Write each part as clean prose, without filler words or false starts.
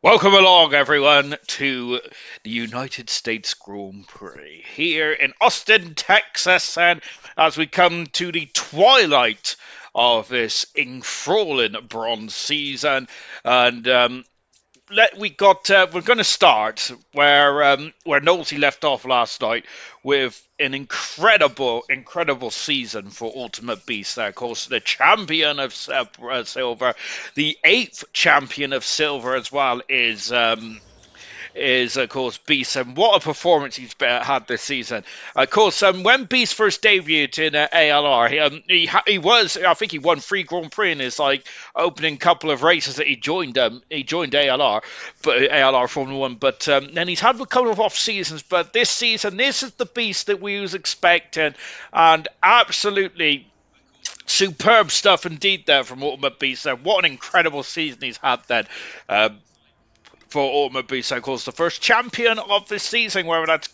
Welcome along, everyone, to the United States Grand Prix here in Austin, Texas. And as we come to the twilight of this enthralling bronze season, and we're going to start where Nolte left off last night with an incredible season for Ultimate Beast. Of course, the champion of silver, the 8th champion of silver as well is, of course, Beast, and what a performance he's had this season. Of course, when Beast first debuted in ALR, he was, I think he won 3 Grand Prix in his opening couple of races that he joined ALR, but ALR Formula One. But then he's had a couple of off seasons. But this season, this is the Beast that we was expecting, and absolutely superb stuff indeed there from Ultimate Beast. What an incredible season he's had then. For Ultimate Beast, of course, the first champion of this season, whether that's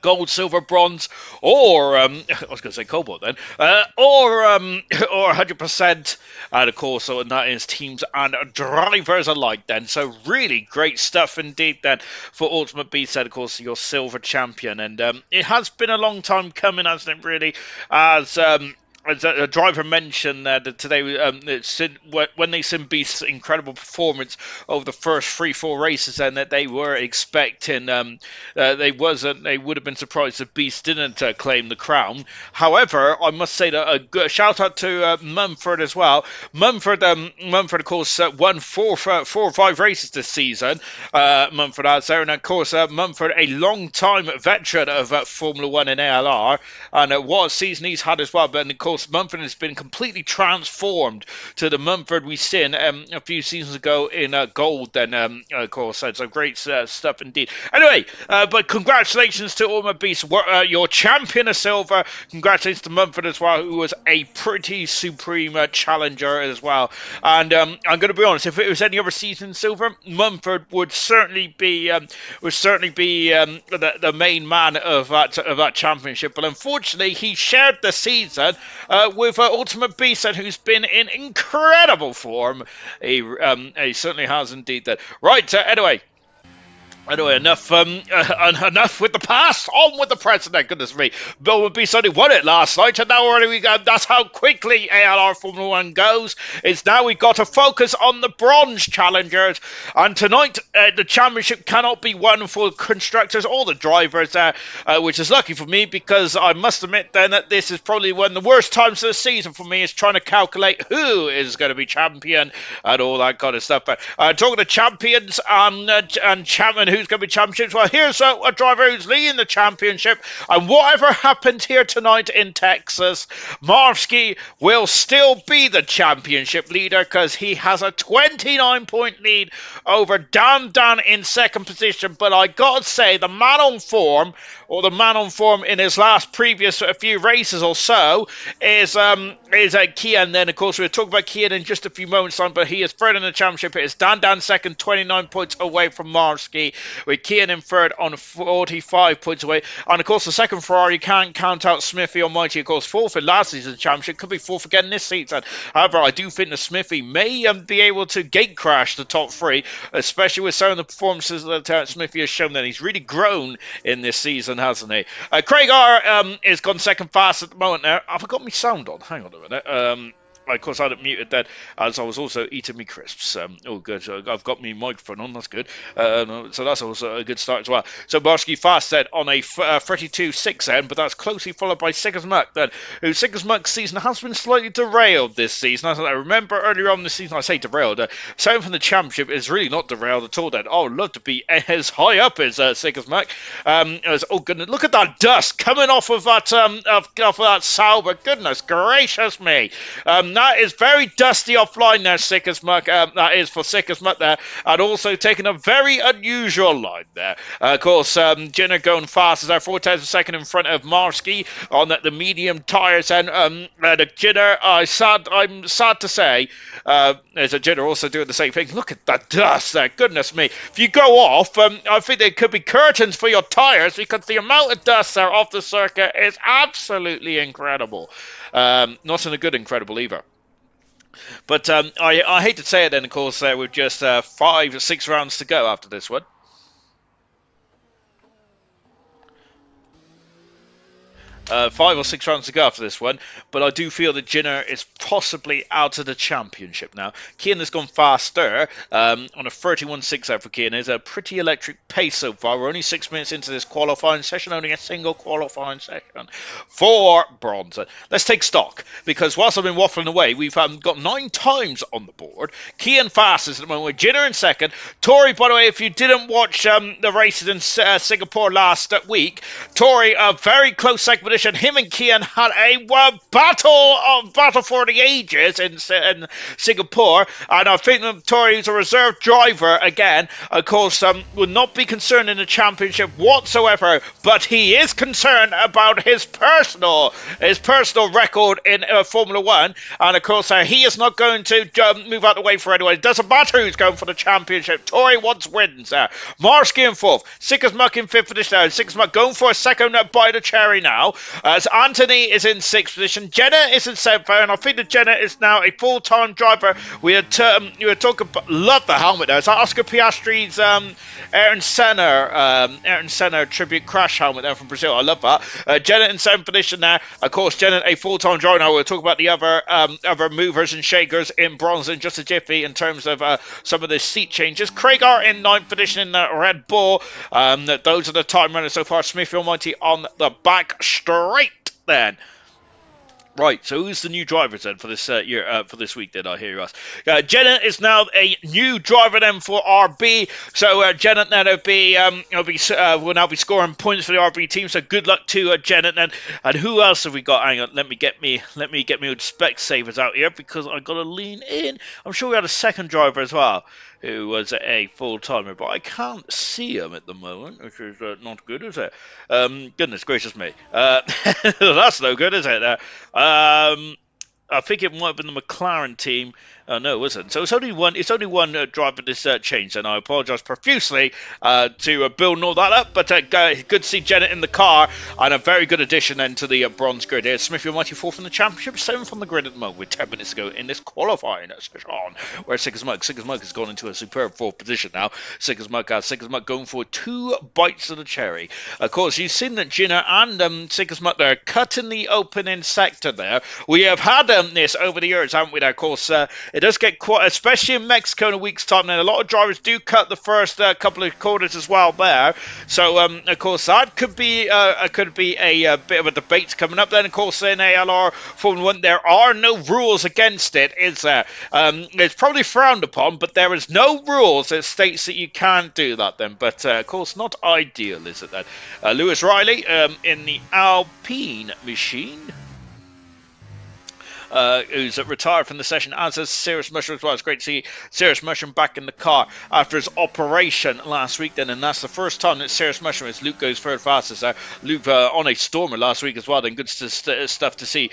gold, silver, bronze, or I was going to say cobalt then, or 100%, and of course, so that is teams and drivers alike then. So really great stuff indeed then for Ultimate Beast, and of course your silver champion, and it has been a long time coming, hasn't it? Really, as a driver mentioned that today, when they seen Beast's incredible performance over the first 3-4 races, and that they were expecting, they would have been surprised if Beast didn't claim the crown. However, I must say that a good shout out to Mumford as well. Mumford, of course, won 4 or 5 races this season. Mumford has there, and of course, Mumford, a long-time veteran of Formula One and ALR, and what a season he's had as well. But of course, Mumford has been completely transformed to the Mumford we seen a few seasons ago in gold. Then, of course, so great stuff indeed. Anyway, but congratulations to Ultimate Beast, your champion of silver. Congratulations to Mumford as well, who was a pretty supreme challenger as well. And I'm going to be honest, if it was any other season in silver, Mumford would certainly be the main man of that championship. But unfortunately, he shared the season with Ultimate Beast, who's been in incredible form. He certainly has indeed that. Right, Anyway, enough with the past. On with the present. Goodness me, Ultimate Beast only won it last night, and now already that's how quickly ALR Formula One goes. It's now we've got to focus on the bronze challengers, and tonight the championship cannot be won for constructors or the drivers, which is lucky for me, because I must admit then that this is probably one of the worst times of the season for me, is trying to calculate who is going to be champion and all that kind of stuff. But talking to champions and champion who's going to be championships. Well, here's a driver who's leading the championship, and whatever happened here tonight in Texas, Marsky will still be the championship leader, because he has a 29-point lead over Dan in second position. But I gotta say, the man on form in his last previous few races or so is Kian. Then of course we'll talk about Kian in just a few moments time, but he is third in the championship. It is Dan second, 29 points away from Marsky, with Kian in third on 45 points away. And of course the second Ferrari can't count out Smithy Almighty, of course fourth in last season's championship, could be fourth again this season. However, I do think that Smithy may be able to gate crash the top 3, especially with some of the performances that Smithy has shown. That he's really grown in this season, hasn't he? Craig R is gone second fast at the moment now. Have I got my sound on? Hang on a minute. Of course, I had it muted then, as I was also eating my crisps. Oh, good. I've got my microphone on. That's good. So that's also a good start as well. So Barsky fast then on a 32-6 end, but that's closely followed by Sigismund then, who Sigismund's season has been slightly derailed this season. As I remember earlier on this season, I say derailed. Second from the championship is really not derailed at all then. I would love to be as high up as Sigismund. Oh, goodness. Look at that dust coming off of that Sauber. Goodness gracious me. That is very dusty offline there, Sigismund. That is for Sigismund there. And also taking a very unusual line there. Of course, Jenner going fast as our 4 tenths a second in front of Marsky on the medium tyres. And the Jenner, I'm sad to say, there's a Jenner also doing the same thing. Look at that dust there. Goodness me. If you go off, I think there could be curtains for your tyres, because the amount of dust there off the circuit is absolutely incredible. Not in a good incredible either. But I hate to say it then, of course, with just 5 or 6 rounds to go after this one. 5 or 6 rounds to go after this one, but I do feel that Jinner is possibly out of the championship now. Kian has gone faster on a 31.6 out for Kian. It's a pretty electric pace so far. We're only 6 minutes into this qualifying session, only a single qualifying session for bronze. Let's take stock, because whilst I've been waffling away, we've got 9 times on the board. Kian fastest at the moment with Jinner in second. Tori, by the way, if you didn't watch the races in Singapore last week, Tori, a very close second position. Him and Kian had a battle for the ages in Singapore, and I think that Tori is a reserve driver again. Of course, will not be concerned in the championship whatsoever, but he is concerned about his personal record in Formula One, and of course he is not going to move out the way for anyone. It doesn't matter who's going for the championship. Tori wants wins there. Marsky in fourth, Sickers Muck in fifth position now. Sickers Muck going for a second by the cherry now. As Anthony is in sixth position, Jenna is in seventh, and I think that Jenna is now a full-time driver. We were talking about, love the helmet there. It's Oscar Piastri's Ayrton Senna tribute crash helmet there from Brazil. I love that. Jenna in seventh position there. Of course, Jenna a full-time driver now. We'll talk about the other movers and shakers in bronze in just a jiffy in terms of some of the seat changes. Craig are in ninth position in the Red Bull. Those are the time runners so far. Smithy Almighty on the back straight then. Right, so who's the new driver then for this year, for this week? Then I hear you ask. Jenna is now a new driver then for RB. So Jenna now will now be scoring points for the RB team. So good luck to Jenna then. And who else have we got? Hang on, let me get me old spec savers out here, because I got to lean in. I'm sure we had a second driver as well, who was a full-timer, but I can't see him at the moment, which is not good, is it? Goodness gracious me. That's no good, is it? I think it might have been the McLaren team. No, it wasn't. So it's only one driver this change, and I apologise profusely to build all that up. But good to see Jenna in the car, and a very good addition then to the bronze grid here. Smithy Almighty fourth in the championship, 7th on the grid at the moment with 10 minutes to go in this qualifying session. Where Sickers Muck has gone into a superb fourth position now. Sickers Muck going for 2 bites of the cherry. Of course, you've seen that Jenna and Sickers Muck there cutting the opening sector there. We have had this over the years, haven't we? There, of course. It does get quite, especially in Mexico in a week's time. Now, a lot of drivers do cut the first couple of corners as well there. So, of course, that could be a bit of a debate coming up. Then, of course, in ALR Formula 1, there are no rules against it, is there? It's probably frowned upon, but there is no rules that states that you can't do that then. But, of course, not ideal, is it then? Lewis Riley in the Alpine machine. Who's retired from the session, as is Cirrus Mushroom as well. It's great to see Cirrus Mushroom back in the car after his operation last week then, and that's the first time that Cirrus Mushroom, as Luke goes third fastest there. Luke on a Stormer last week as well, then good stuff to see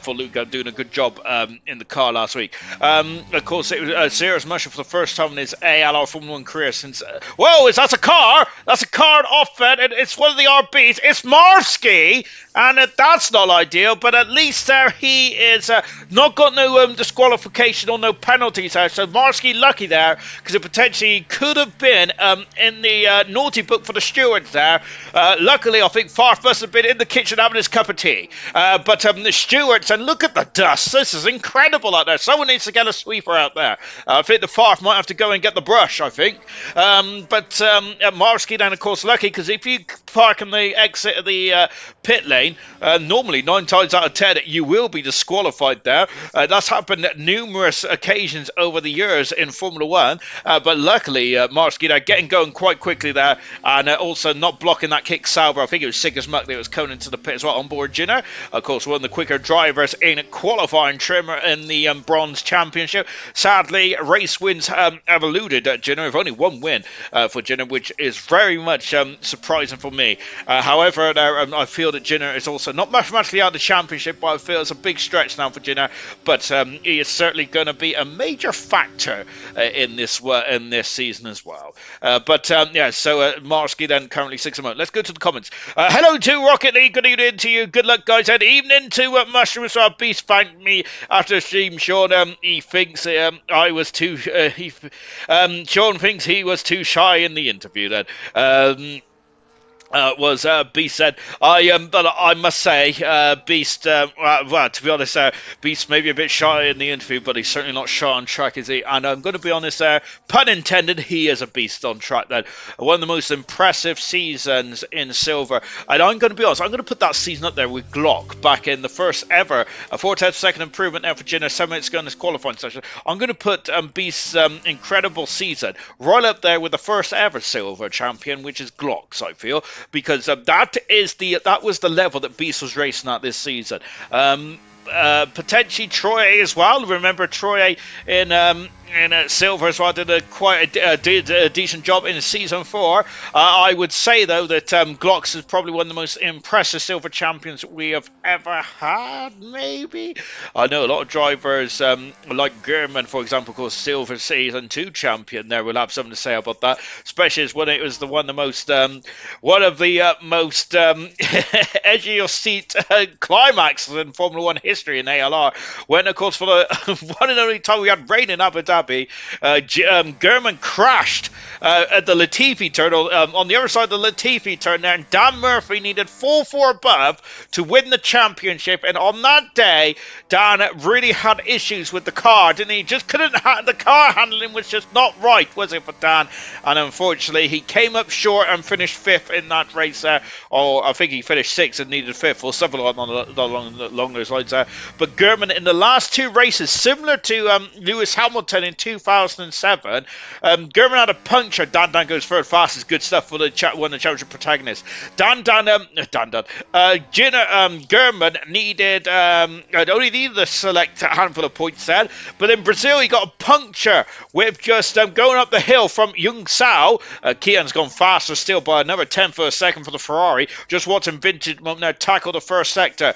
for Luke doing a good job in the car last week. Of course, it was Cirrus Mushroom for the first time in his ALR Formula 1 career since... whoa, that's a car! That's a car off it, it's one of the RBs, it's Marsky! And that's not ideal, but at least there he is not got no disqualification or no penalties there. So Marsky lucky there, because it potentially could have been in the naughty book for the stewards there. Luckily, I think Farf must have been in the kitchen having his cup of tea. But the stewards, and look at the dust. This is incredible out there. Someone needs to get a sweeper out there. I think the Farf might have to go and get the brush, I think. But Marsky then, of course, lucky, because if you park in the exit of the pit lane, normally 9 times out of 10 you will be disqualified there. That's happened at numerous occasions over the years in Formula 1, but luckily Marsky getting going quite quickly there, and also not blocking that kick Sauber. I think it was Sickers Muck that was coming into the pit as well on board Jenner. Of course, one of the quicker drivers in qualifying trimmer in the bronze championship. Sadly, race wins have eluded Jenner. With only 1 win for Jenner, which is very much surprising for me. However, I feel that Jenner is also not mathematically out of the championship, but I feel it's a big stretch now for Jenner. But he is certainly going to be a major factor in this season as well. But yeah, so Marsky then currently 6 months. Let's go to the comments. Hello to Rocket League. Good evening to you. Good luck, guys. And evening to Mushroom. So Beast thanked me after the stream. Sean, he thinks I was too. Sean thinks he was too shy in the interview. Then. Was Beast said, but I must say, Beast. Well, to be honest, Beast may be a bit shy in the interview, but he's certainly not shy on track, is he? And I'm going to be honest there, pun intended, he is a beast on track. Then one of the most impressive seasons in silver, and I'm going to be honest, I'm going to put that season up there with Glock back in the first ever, a 4/10 second improvement there for Jenner, 7 minutes ago in this qualifying session. I'm going to put Beast's incredible season right up there with the first ever silver champion, which is Glock's, I feel, because that was the level that Beast was racing at this season. Potentially Troy as well. Remember Troy in silver as well did a decent job in season 4. I would say though that Glocks is probably one of the most impressive silver champions we have ever had. Maybe I know a lot of drivers like German, for example, of course, silver season 2 champion. There will have something to say about that, especially as when it was one of the most edge of your seat climaxes in Formula 1 history in ALR. When of course for the one and only time we had rain in Abu Dhabi, German crashed at the Latifi turn, on the other side of the Latifi turn there, and Dan Murphy needed 4 above to win the championship. And on that day, Dan really had issues with the car, didn't he? Just couldn't. The car handling was just not right, was it, for Dan? And unfortunately, he came up short and finished 5th in that race there. Or I think he finished 6th and needed 5th, or something along those lines there. But German in the last 2 races, similar to Lewis Hamilton in 2007, German had a puncture. Dan goes third fastest. Good stuff for the championship protagonist. German only needed a select handful of points then, but in Brazil he got a puncture with just going up the hill from Jung Sao. Kian's gone faster still by another 10th of a second for the Ferrari. Just watching Vintage now tackle the first sector.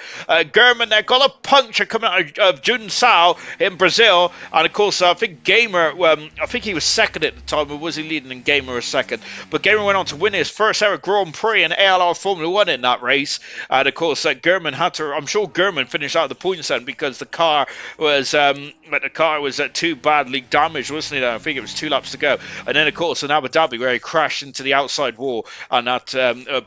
German there got a puncture coming out of Jun Sao in Brazil, and of course I think Gamer, I think he was second at the time, or was he leading and Gamer was second? But Gamer went on to win his first ever Grand Prix in ALR Formula 1 in that race. And of course, German had to, I'm sure German finished out the points then, because the car was too badly damaged, wasn't it? I think it was 2 laps to go. And then of course in Abu Dhabi, where he crashed into the outside wall, and that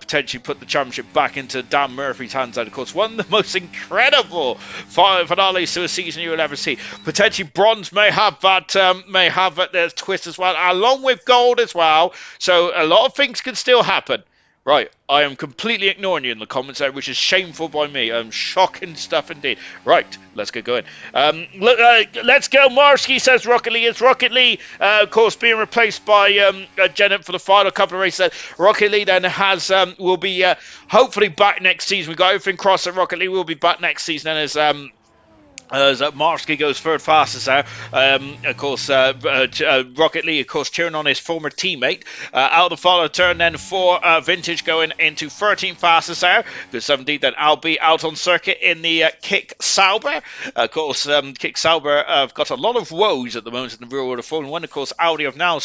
potentially put the championship back into Dan Murphy's hands. And of course, one of the most incredible finales to a season you will ever see. Potentially bronze may have that twist as well, along with gold as well. So a lot of things can still happen. Right, I am completely ignoring you in the comments there, which is shameful by me. Shocking stuff indeed. Right, let's get going. Let's go. Marsky says Rocket Lee. It's Rocket Lee, of course, being replaced by Janet for the final couple of races. Rocket Lee then will be hopefully back next season. We've got everything crossed, and Rocket Lee will be back next season. And as Marsky goes third fastest there. Of course, Rocket Lee, of course, cheering on his former teammate. Out of the follow turn then for Vintage going into 13th fastest there. Good stuff indeed. Then Albie out on circuit in the Kick Sauber. Of course, Kick Sauber have got a lot of woes at the moment in the real world of Formula 1. Of course, Audi have now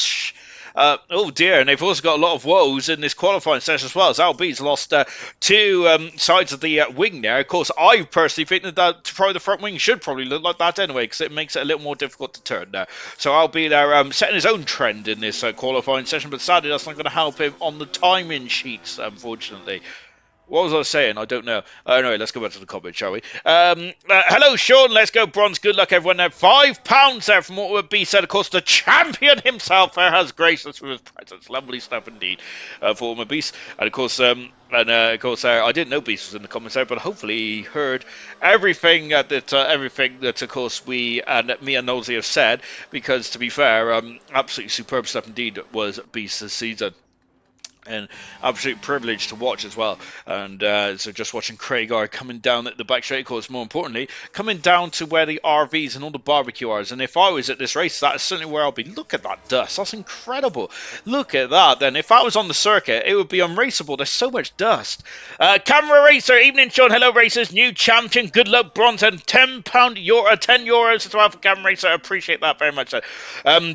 oh dear, and they've also got a lot of woes in this qualifying session as well, as Albie's lost 2 sides of the wing there. Of course, I personally think that probably the front wing should probably look like that anyway, because it makes it a little more difficult to turn there. So Albie there setting his own trend in this qualifying session, but sadly that's not going to help him on the timing sheets, unfortunately. What was I saying? I don't know. Anyway, let's go back to the comment, shall we? Hello, Sean. Let's go, bronze. Good luck, everyone. There, £5 there from what would be said. Of course, the champion himself there has graced us with his presence. Lovely stuff indeed for my Beast. And of course, I didn't know Beast was in the comments there, but hopefully he heard everything that of course me and Nosey have said. Because to be fair, absolutely superb stuff indeed was Beast this season. And absolute privilege to watch as well. And so just watching Craig R coming down at the back straight course, more importantly, coming down to where the RVs and all the barbecue are. And if I was at this race, that is certainly where I'll be. Look at that dust. That's incredible. Look at that. Then if I was on the circuit, it would be unraceable. There's so much dust. Camera Racer, evening, Sean. Hello, racers. New champion. Good luck, bronze. And €10 €10 as well for Camera Racer. I appreciate that very much.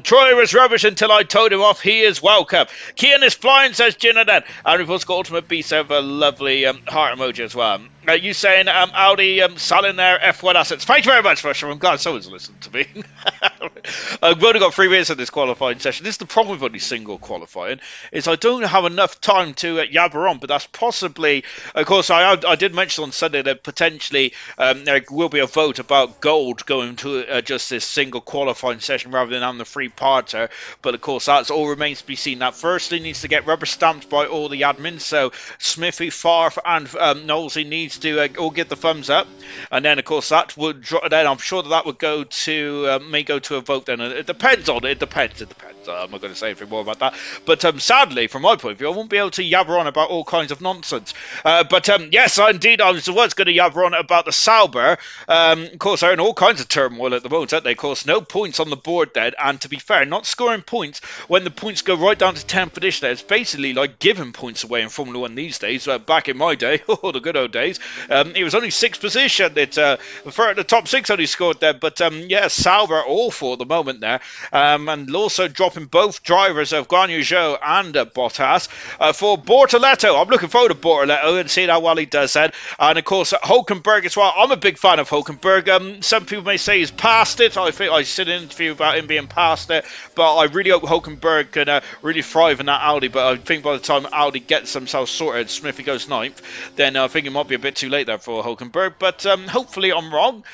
Troy was rubbish until I told him off. He is welcome. Kian is flying, says Jinnadan. And we've also got Ultimate Beast have a lovely heart emoji as well. You saying Audi selling their F1 assets. Thank you very much, Russia. I'm glad someone's listened to me. We've only got 3 minutes of this qualifying session. This is the problem with only single qualifying, is I don't have enough time to yabber on, but that's possibly, of course, I did mention on Sunday that potentially there will be a vote about gold going to just this single qualifying session rather than on the 3-parter, but of course that's all remains to be seen. That firstly needs to get rubber stamped by all the admins, so Smithy, Farf and Knowlesy needs to all give the thumbs up, and then of course that would then I'm sure that would go to may go to a vote. Then it depends on it. It depends. I'm not going to say anything more about that. But sadly, from my point of view, I won't be able to yabber on about all kinds of nonsense. But yes, indeed, I was going to yabber on about the Sauber. Of course, they're in all kinds of turmoil at the moment, aren't they? Of course, no points on the board then, and to be fair, not scoring points when the points go right down to 10th position. It's basically like giving points away in Formula 1 these days. Back in my day, the good old days, it was only 6th position. For the top 6 only scored there. But yeah, Sauber awful at the moment there. And also dropping both drivers of Guan Yu Zhou and Bottas for Bortoletto. I'm looking forward to Bortoletto and seeing how well he does that. And of course, Hulkenberg as well. I'm a big fan of Hulkenberg. Some people may say he's past it. I think I did an interview about him being past it, but I really hope Hulkenberg can really thrive in that Audi. But I think by the time Audi gets themselves sorted, Smithy goes 9th, then I think it might be a bit too late there for Hulkenberg. But hopefully I'm wrong.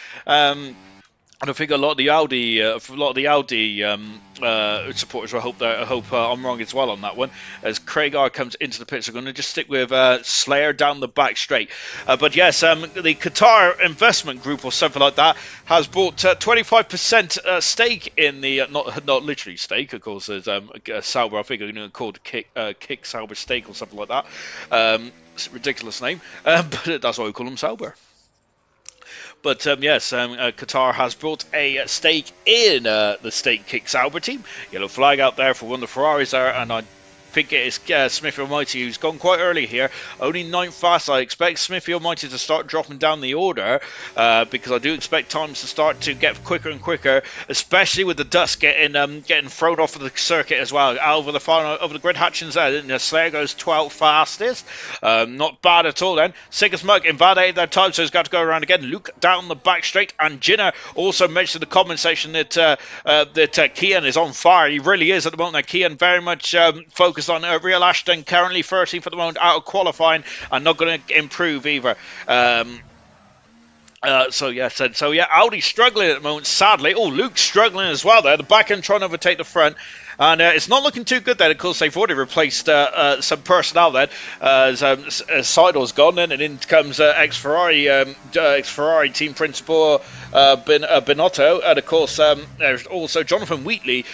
And I think a lot of the Audi supporters will hope I'm wrong as well on that one. As Craig R comes into the pits, we're going to just stick with Slayer down the back straight. But yes, the Qatar Investment Group or something like that has bought 25% stake in the not literally stake, of course. There's Sauber. I think I'm going to call it Kick Sauber Stake or something like that. It's a ridiculous name, but that's why we call them Sauber. But yes, Qatar has brought a stake in the Stake Kick Sauber team. Yellow flag out there for one of the Ferraris there, and I think it is Smithy Almighty who's gone quite early here. Only 9th fast. I expect Smithy Almighty to start dropping down the order because I do expect times to start to get quicker and quicker, especially with the dust getting thrown off of the circuit as well. Over the grid hatchings there, and the Slayer goes 12th fastest. Not bad at all then. Sigismund invalidated their time, so he's got to go around again. Luke down the back straight, and Jinner also mentioned in the comment section that Kian is on fire. He really is at the moment. Now, Kian very much focused on Real Ashton, currently 13th at the moment, out of qualifying, and not going to improve either. So yeah, Audi struggling at the moment, sadly. Oh, Luke's struggling as well there. The back end trying to overtake the front. And it's not looking too good then. Of course, they've already replaced some personnel then. As Seidel's gone then, and in comes ex-Ferrari team principal Binotto. And of course, there's also Jonathan Wheatley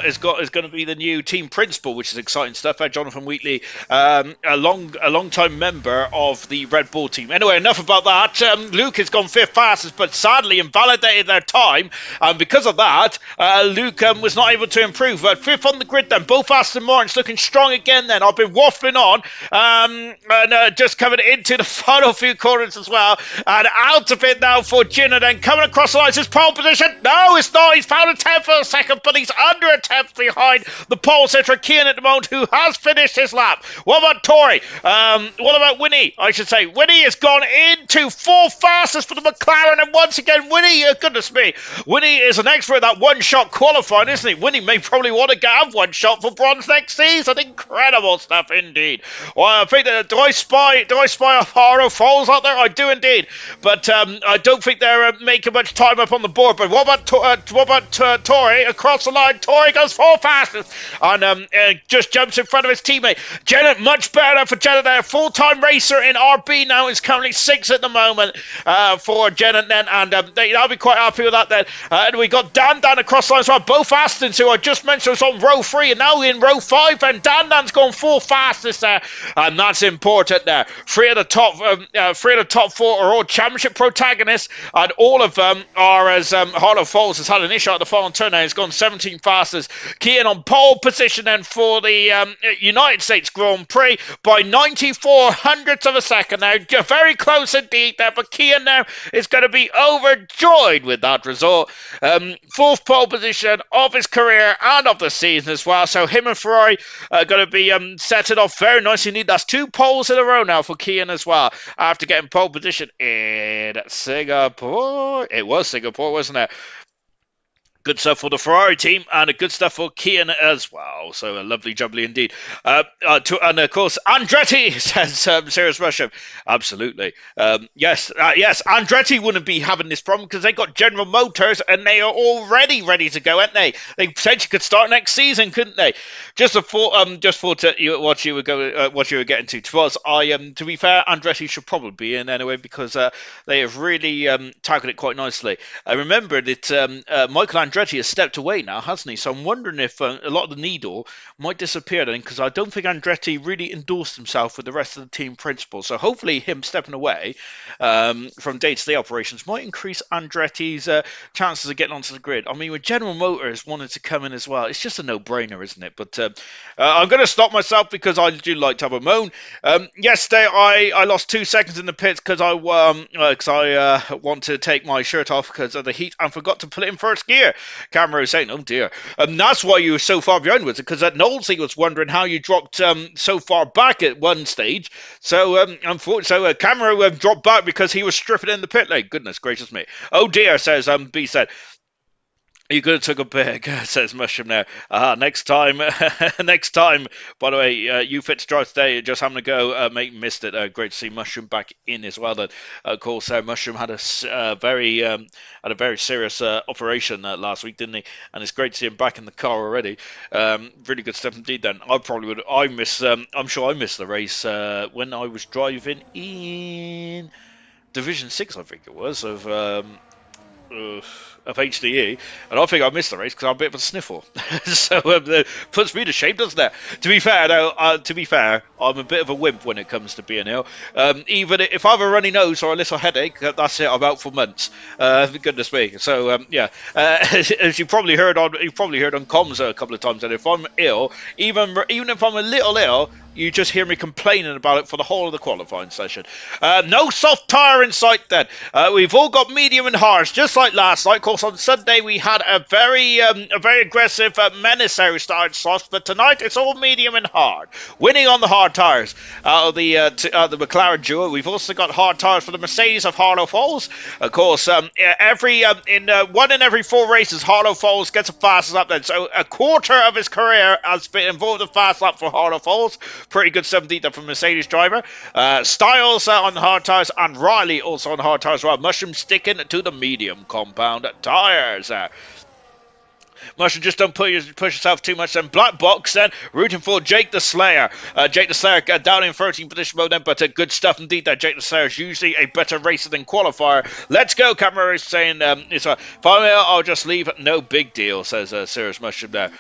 is going to be the new team principal, which is exciting stuff. Jonathan Wheatley, a long-time member of the Red Bull team. Anyway, enough about that. Luke has gone 5th fastest, but sadly invalidated their time. And because of that, Luke was not able to improve. 5th on the grid then, both Aston Martins looking strong again then. I've been waffling on and just coming into the final few corners as well, and out of it now for Gin, and then coming across the lines, his pole position. No, it's not. He's found a 10th for a second, but he's under a 10th behind the pole sitter Kian at the moment, who has finished his lap. What about Tory? What about Winnie? I should say Winnie has gone into 4th fastest for the McLaren, and once again Winnie, goodness me, Winnie is an expert at that one-shot qualifying, isn't he? Winnie may probably want to have one shot for bronze next season. Incredible stuff indeed. Well, I think that do I spy a Haro Falls out there? I do indeed, but I don't think they're making much time up on the board. But what about Tory across the line? Tory goes 4th fastest and just jumps in front of his teammate. Janet, much better for Janet there. Full-time racer in RB now, is currently 6th at the moment for Janet then, and I'll be quite happy with that then. And we got Dan across the line as well. Both Astons, who I just mentioned, was on row 3 and now in row 5, and Dan's gone 4th fastest there, and that's important there. Three of the top 4 are all championship protagonists, and all of them are, as Harlow Falls has had an issue at the final turn now. He's gone 17th fastest. Kian on pole position then for the United States Grand Prix by 94 hundredths of a second now. Very close indeed there, but Kian there now is going to be overjoyed with that result. Fourth pole position of his career and of the season as well. So him and Ferrari are going to be setting off very nicely. That's 2 poles in a row now for Kian as well, after getting pole position in Singapore. It was Singapore, wasn't it? Good stuff for the Ferrari team and a good stuff for Kian as well. So a lovely jubbly indeed. And of course, Andretti says Serious Russia. Absolutely. Yes. Andretti wouldn't be having this problem because they got General Motors and they are already ready to go, aren't they? They potentially could start next season, couldn't they? What you were getting to. To be fair, Andretti should probably be in anyway because they have really tackled it quite nicely. I remember that Michael Andretti has stepped away now, hasn't he? So I'm wondering if a lot of the needle might disappear then, because I don't think Andretti really endorsed himself with the rest of the team principal. So hopefully him stepping away from day-to-day operations might increase Andretti's chances of getting onto the grid. I mean, with General Motors wanted to come in as well, it's just a no-brainer, isn't it? But I'm going to stop myself because I do like to have a moan. Yesterday, I lost 2 seconds in the pits because I want to take my shirt off because of the heat and forgot to put it in first gear. Camera is saying, oh dear. That's why you were so far behind with it, because Knowlesy was wondering how you dropped so far back at one stage. So, unfortunately, Camera dropped back because he was stripping in the pit lane. Goodness gracious me. Oh dear, says B said. You could have took a pic, says Mushroom there. Next time. By the way, you fit to drive today. Just having to go. Mate missed it. Great to see Mushroom back in as well. Then, of course, Mushroom had a very serious operation last week, didn't he? And it's great to see him back in the car already. Really good stuff indeed. Then I probably would. I'm sure I missed the race when I was driving in Division 6, I think it was, of HDE, and I think I missed the race because I'm a bit of a sniffle. So that puts me to shame, doesn't it? To be fair, though, I'm a bit of a wimp when it comes to being ill. Even if I have a runny nose or a little headache, that's it. I'm out for months. Goodness me. So as you probably heard on comms a couple of times, that if I'm ill, even if I'm a little ill, you just hear me complaining about it for the whole of the qualifying session. No soft tyre in sight then. We've all got medium and hards, just like last night. Of course, on Sunday we had a very aggressive Menacer started soft, but tonight it's all medium and hard. Winning on the hard tyres out of the McLaren duo. We've also got hard tyres for the Mercedes of Harlow Falls. Of course, one in every 4 races, Harlow Falls gets a fastest lap then. So a quarter of his career has been involved in fast lap for Harlow Falls. Pretty good stuff indeed from Mercedes driver. Styles on hard tyres and Riley also on hard tyres as well. Mushroom sticking to the medium compound tyres. Mushroom, just don't push yourself too much. Then Black Box then rooting for Jake the Slayer. Jake the Slayer down in 13th position mode then, but good stuff indeed there. Jake the Slayer is usually a better racer than qualifier. Let's go, Camera is saying if I'm ill, I'll just leave. No big deal, says Serious Mushroom there.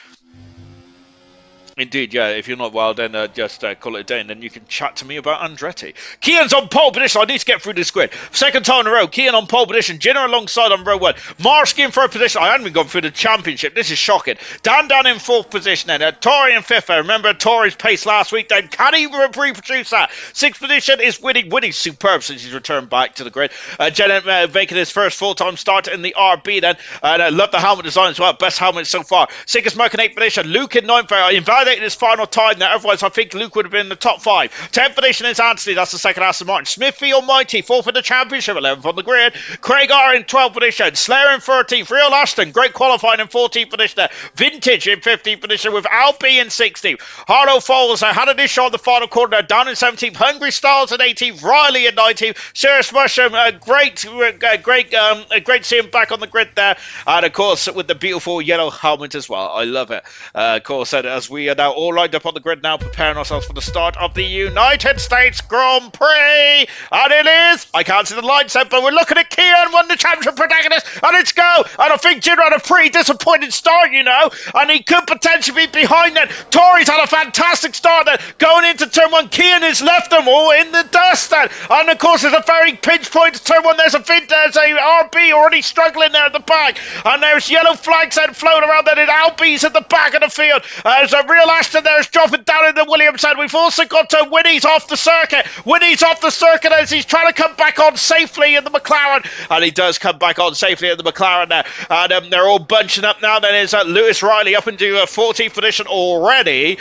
Indeed, yeah. If you're not well, then just call it a day, and then you can chat to me about Andretti. Kian's on pole position. I need to get through this grid. Second time in a row. Kian on pole position. Jenner alongside on row 1. Marsky in third position. I haven't even gone through the championship. This is shocking. Dan down in 4th position then. Tori in 5th. Remember Tori's pace last week then. Can he reproduce that? 6th position is winning superb since he's returned back to the grid. Jenner making his first full-time start in the RB then. And I love the helmet design as well. Best helmet so far. Sickest Merc in 8th position. Luke in 9th. Invalidated his final time there. Otherwise, I think Luke would have been in the top 5. 10th position is Anthony. That's the second Aston Martin. Smithfield Almighty, 4th in the championship. 11th on the grid. Craig R in 12th position. Slayer in 13th. Real Ashton. Great qualifying in 14th position there. Vintage in 15th position with Alpi in 16th. Harlow Falls had an issue on the final corner there. Down in 17th. Hungry Styles in 18th. Riley in 19th. Serious Mushroom. Great to see him back on the grid there. And of course, with the beautiful yellow helmet as well. I love it. Of course, as we are now all lined up on the grid now, preparing ourselves for the start of the United States Grand Prix. And it is, I can't see the lights out, but we're looking at Kian, won the championship protagonist, and it's go. And I think Jim had a pretty disappointed start, and he could potentially be behind that. Tori's had a fantastic start then, going into turn 1. Kian has left them all in the dust then. And of course, there's a very pinch point to turn 1. There's a RB already struggling there at the back. And there's yellow flags out floating around there, and Albi's at the back of the field. There's a real Real Ashton there is dropping down in the Williams side. We've also got Winnie's off the circuit. Winnie's off the circuit as he's trying to come back on safely in the McLaren. And he does come back on safely in the McLaren there. And they're all bunching up now. Then is Lewis Riley up into 14th position already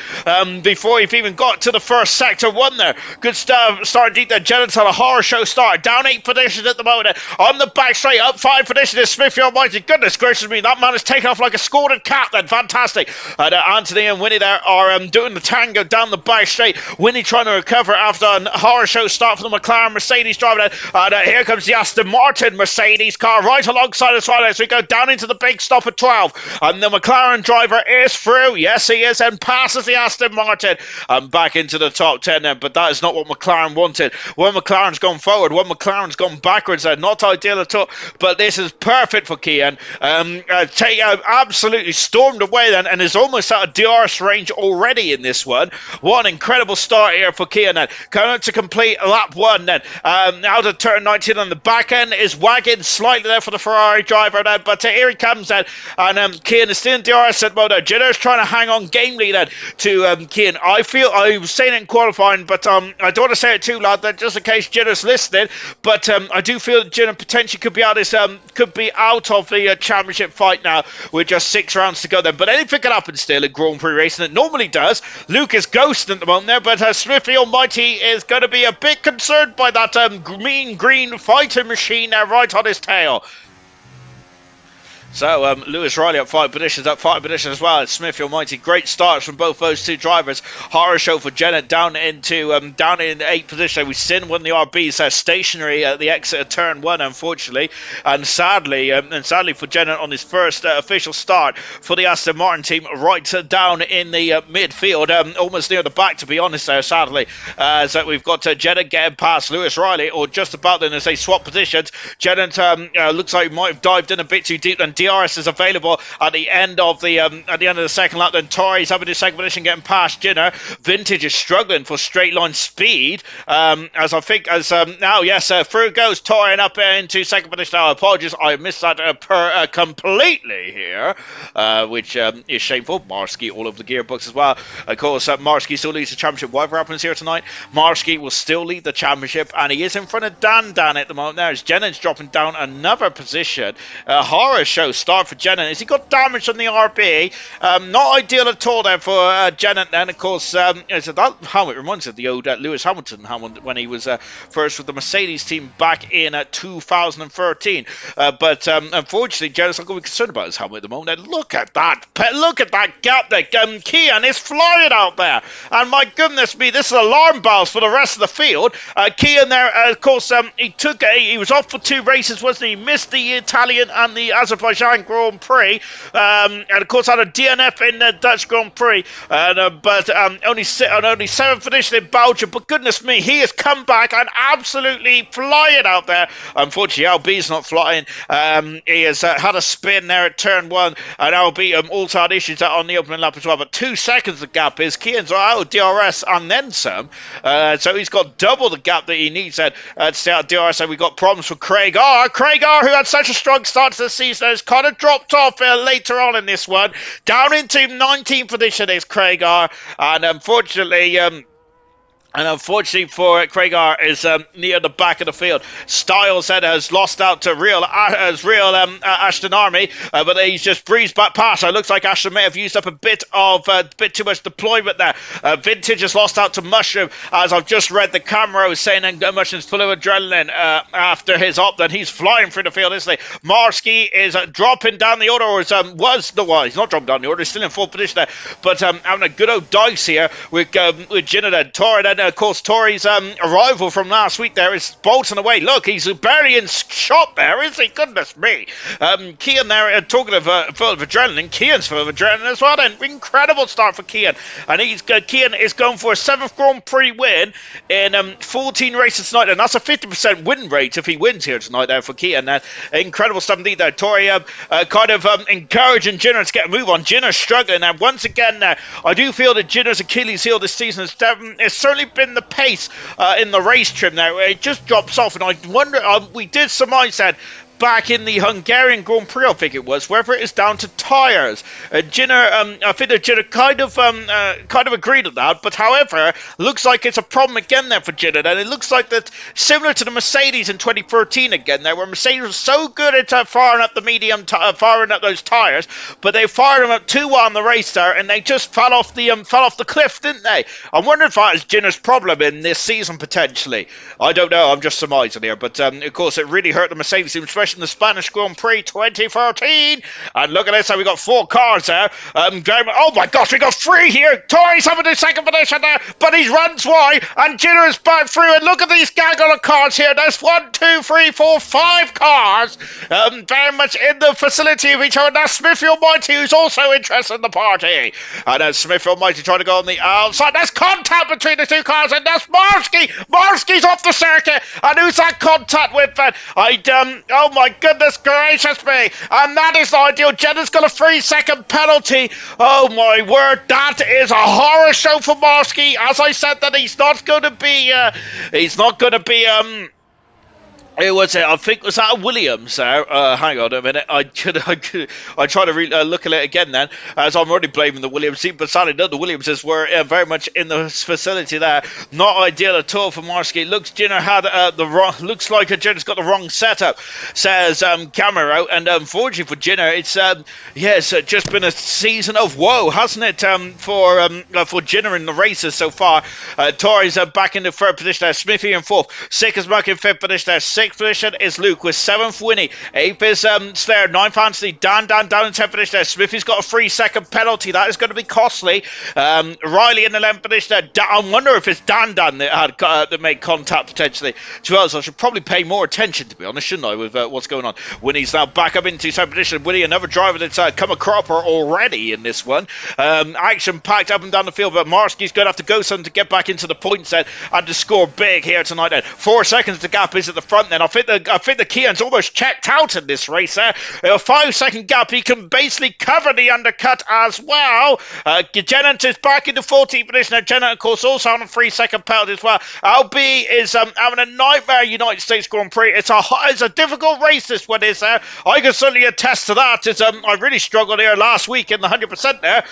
before we've even got to the first sector one there. Good start indeed there. Jennings had a horror show start. Down 8 positions at the moment. On the back straight, up 5 positions is Smith, almighty. Goodness gracious me, that man is taken off like a scalded cat then. Fantastic. And Anthony and Winnie there are doing the tango down the back straight. Winnie trying to recover after a horror show start for the McLaren Mercedes driver. And here comes the Aston Martin Mercedes car right alongside us right as we go down into the big stop at 12. And the McLaren driver is through. Yes, he is, and passes the Aston Martin and back into the top 10 then. But that is not what McLaren wanted. One McLaren's gone forward, one McLaren's gone backwards there. Not ideal at all, but this is perfect for Kian. Absolutely stormed away then and is almost out of DRS range already in this one. What an incredible start here for Kian then. Coming to complete lap 1 then. Out of turn 19 on the back end is wagging slightly there for the Ferrari driver then, but here he comes then. And Kian is still in DRS at the moment. Ginner's trying to hang on gamely then to Kian. I was saying it in qualifying, but I don't want to say it too loud then, just in case Ginner's listening. But I do feel that Ginner potentially could be out of the championship fight now with just 6 rounds to go then. But anything can happen still in Grand Prix racing. It normally does. Luke is ghosting at the moment there, but Smithy Almighty is going to be a bit concerned by that mean green fighter machine there right on his tail. So Lewis Riley up 5 positions as well. Smith Almighty, great starts from both those two drivers. Horror show for Jennett down in 8th position. We've seen one of the RBs stationary at the exit of turn 1, unfortunately, and sadly for Jennett on his first official start for the Aston Martin team, right down in the midfield, almost near the back, to be honest. There, sadly, so we've got Jennett getting past Lewis Riley, or just about then as they swap positions. Jennett looks like he might have dived in a bit too deep, and DRS is available at the end of the second lap. Then Torres having his second position, getting past Ginner. Vintage is struggling for straight line speed. Through goes Torres up into second position. Now, apologies, I missed that completely here, which is shameful. Marsky all over the gearbox as well. Of course, Marsky still leads the championship. Whatever happens here tonight, Marsky will still lead the championship, and he is in front of Dan at the moment. There's Jennings dropping down another position. Horror show start for Jennings. Has he got damage on the RB? Not ideal at all there for Jennings. And of course, that helmet reminds me of the old Lewis Hamilton helmet when he was first with the Mercedes team back in 2013. But unfortunately, Jennings not going to be concerned about his helmet at the moment. Look at that! Look at that gap there. Kian is flying out there, and my goodness me, this is alarm bells for the rest of the field. Kian there, of course, he was off for 2 races, wasn't he? He missed the Italian and the Azerbaijan Grand Prix, and of course had a DNF in the Dutch Grand Prix, but only 7th position in Belgium. But goodness me, he has come back and absolutely flying out there. Unfortunately, LB's not flying. He has had a spin there at turn 1, and LB also had issues on the opening lap as well. But 2 seconds the gap is. Kian's out of DRS and then some, so he's got double the gap that he needs to stay out of DRS. And we've got problems for Craig R, who had such a strong start to the season, has kind of dropped off later on in this one. Down into 19th position is Craig R, and unfortunately for Craig R is near the back of the field. Styles has lost out to real Ashton Army, but he's just breezed back past. It looks like Ashton may have used up a bit too much deployment there. Vintage has lost out to Mushroom, as I've just read the camera was saying, and Mushroom's full of adrenaline after his op. Then he's flying through the field, isn't he? Marsky is dropping down the order, or he's not dropping down the order. He's still in 4th position there, but having a good old dice here with Ginner and Torre. Then of course, Torre's arrival from last week there is bolting away. Look, he's barely in shot there, is he? Goodness me. Kian there, talking of full of adrenaline, Kian's full of adrenaline as well then. Incredible start for Kian. And Kian is going for a 7th Grand Prix win in 14 races tonight, and that's a 50% win rate if he wins here tonight there for Kian. Incredible stuff indeed there. Torre kind of encouraging Ginner to get a move on. Ginner's struggling. And once again, I do feel that Ginner's Achilles heel this season has certainly been the pace in the race trim there. It just drops off, and I wonder, we did surmise that back in the Hungarian Grand Prix, I think it was, whether it is down to tyres. Ginner, I think that Ginner kind of agreed on that, but however, looks like it's a problem again there for Ginner, and it looks like that similar to the Mercedes in 2013 again there, where Mercedes was so good at firing up the firing up those tyres, but they fired them up too well on the race there, and they just fell off the cliff, didn't they? I'm wondering if that is Ginner's problem in this season potentially. I don't know, I'm just surmising here, but of course it really hurt the Mercedes, especially in the Spanish Grand Prix 2014. And look at this, we got 4 cars there. Oh my gosh, we got 3 here. Tori's having the second position there, but he runs wide, and Ginner is back through. And look at these gaggle of cars here. There's 1, 2, 3, 4, 5 cars, very much in the vicinity of each other. That's Smithy Almighty, who's also interested in the party. And then Smithy Almighty trying to go on the outside. There's contact between the 2 cars, and that's Marsky. Marsky's off the circuit, and who's that contact with? Oh my goodness gracious me! And that is not ideal. Jenner's got a 3-second penalty. Oh my word, that is a horror show for Marsky. As I said, that he's not going to be. It was, I think, was that Williams there? Hang on a minute. I tried to look at it again then, as I'm already blaming the Williams team, but sadly, no, the Williamses were very much in the facility there. Not ideal at all for Marsky. Looks Jenner had looks like Jenner's got the wrong setup, says Camero, and unfortunately for Jenner, it's just been a season of woe, hasn't it? For Jenner in the races so far. Tori's back in the 3rd position there. Smithy in 4th. Sicker's back in 5th position there. 6th position is Luke with 7th Winnie. 8th is Slayer. 9th Anthony. Dan down in 10th position there. Smithy's got a 3-second penalty. That is going to be costly. Riley in the 11th position there. I wonder if it's Dan that made contact potentially. To us, I should probably pay more attention, to be honest, shouldn't I, with what's going on. Winnie's now back up into 7th position. Winnie, another driver that's come a cropper already in this one. Action packed up and down the field, but Marsky's going to have to go some to get back into the point set and to score big here tonight then. 4 seconds the gap is at the front then. I think the Keychains almost checked out in this race there. A 5-second gap, he can basically cover the undercut as well. Jennant is back into 14th position. Now Jennant, of course, also on a 3-second penalty as well. Albie is having a nightmare United States Grand Prix. It's a difficult race, this one is there. I can certainly attest to that. I really struggled here last week in the 100% there,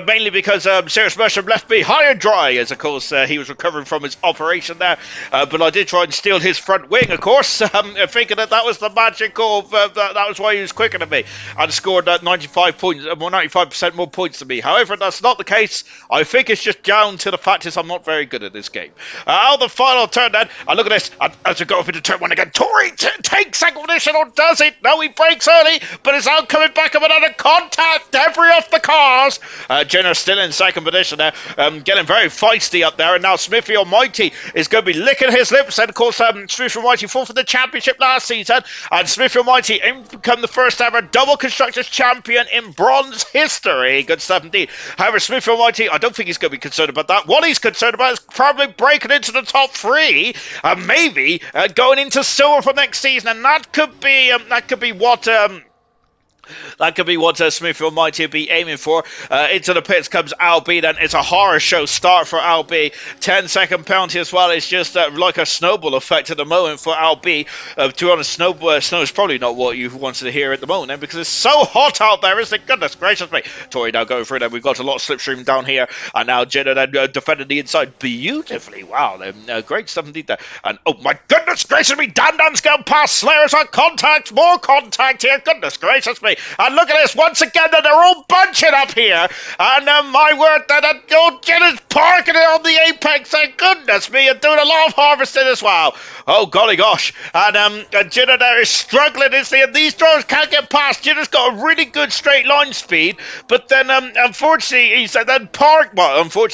mainly because Sirius Mersham left me high and dry, as of course he was recovering from his operation there, but I did try and steal his front wing, of course, thinking that was the magic of that was why he was quicker than me and scored 95% more points than me. However, that's not the case. I think it's just down to the fact is I'm not very good at this game. The final turn then, and look at this, as we go up into turn 1 again, Tori takes second position, or does it? No, he breaks early, but is now coming back up another contact, debris off the cars. Jenner still in second position there, getting very feisty up there, and now Smithy Almighty is going to be licking his lips, and of course Smithy Almighty fought for the championship last season, and Smithy Almighty aimed to become the first ever double constructors champion in bronze history. Good stuff indeed. However, Smithy Almighty, I don't think he's going to be concerned about that. What he's concerned about is probably breaking into the top 3, and maybe going into silver for next season, and that could be what Smith Almighty will be aiming for. Into the pits comes Albie, then it's a horror show start for Albie. 10-second penalty as well. It's just like a snowball effect at the moment for Albie. To be honest, snow is probably not what you wanted to hear at the moment, because it's so hot out there, isn't it? Goodness gracious me. Tori now going through it, and we've got a lot of slipstream down here, and now Jenna then defending the inside beautifully. Wow, great stuff indeed there. And oh my goodness gracious me, Dan's going past Slayers on contact, more contact here. Goodness gracious me. And look at this, once again, they're all bunching up here. And my word, that old Jenner's parking it on the apex. Thank goodness me, and doing a lot of harvesting as well. Oh, golly gosh. And Jenner there is struggling, isn't he? And these drivers can't get past. Jenner's got a really good straight line speed. But then, unfortunately,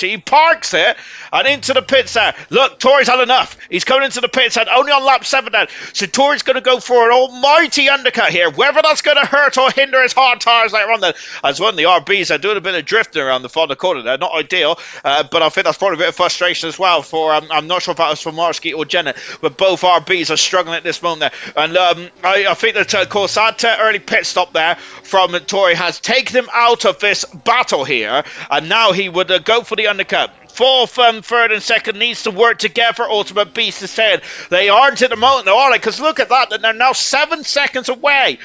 he parks it and into the pits there. Look, Tori's had enough. He's coming into the pits and only on lap 7 now. So Tori's going to go for an almighty undercut here. Whether that's going to hurt or will hinder his hard tyres later on. As one of the RBs are doing a bit of drifting around the final corner there. Not ideal, but I think that's probably a bit of frustration as well for, I'm not sure if that was for Marsky or Jenna, but both RBs are struggling at this moment there. And I think that, of course, that early pit stop there from Tory has taken him out of this battle here, and now he would go for the undercut. Fourth, third and second needs to work together. Ultimate Beast is saying they aren't at the moment, though, are they? Because look at that, they're now 7 seconds away.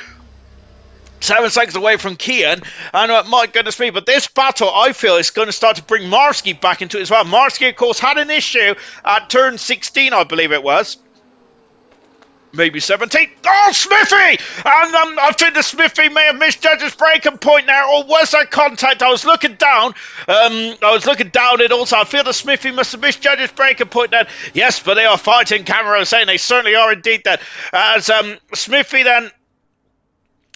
7 seconds away from Kian, and my goodness me, but this battle, I feel, is going to start to bring Marsky back into it as well. Marsky, of course, had an issue at turn 16, I believe it was. Maybe 17. Oh, Smithy! And I think the Smithy may have misjudged his breaking point there, or was there contact? I was looking down. And also I feel the Smithy must have misjudged his breaking point then. Yes, but they are fighting. Camera saying they certainly are indeed then. As Smithy then.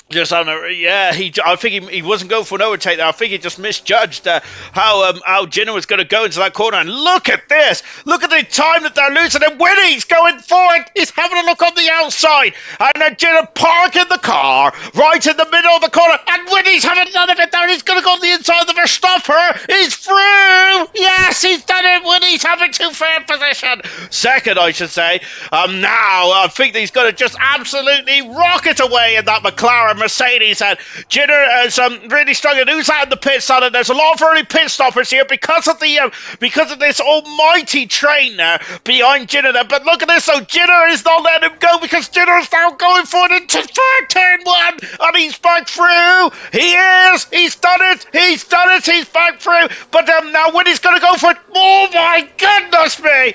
Just on I think he wasn't going for an overtake there. I think he just misjudged how Jenna was going to go into that corner. And look at this! Look at the time that they're losing. And Winnie's going forward. He's having a look on the outside. And then Jenna parking the car right in the middle of the corner. And Winnie's having none of it there. He's going to go on the inside of the Verstopper. He's through! Yes, he's done it. Winnie's having 2 third position. Second, I should say. Now, I think he's going to just absolutely rocket away in that McLaren Mercedes, and Jinner is really struggling. Who's out in the pit stop? And there's a lot of early pit stoppers here because of this almighty train there behind Jinner there. But look at this, though. Jinner is not letting him go because Jinner is now going for it into third turn 1, and he's back through. He is. He's done it. He's back through. But now Winnie's going to go for it. Oh my goodness me!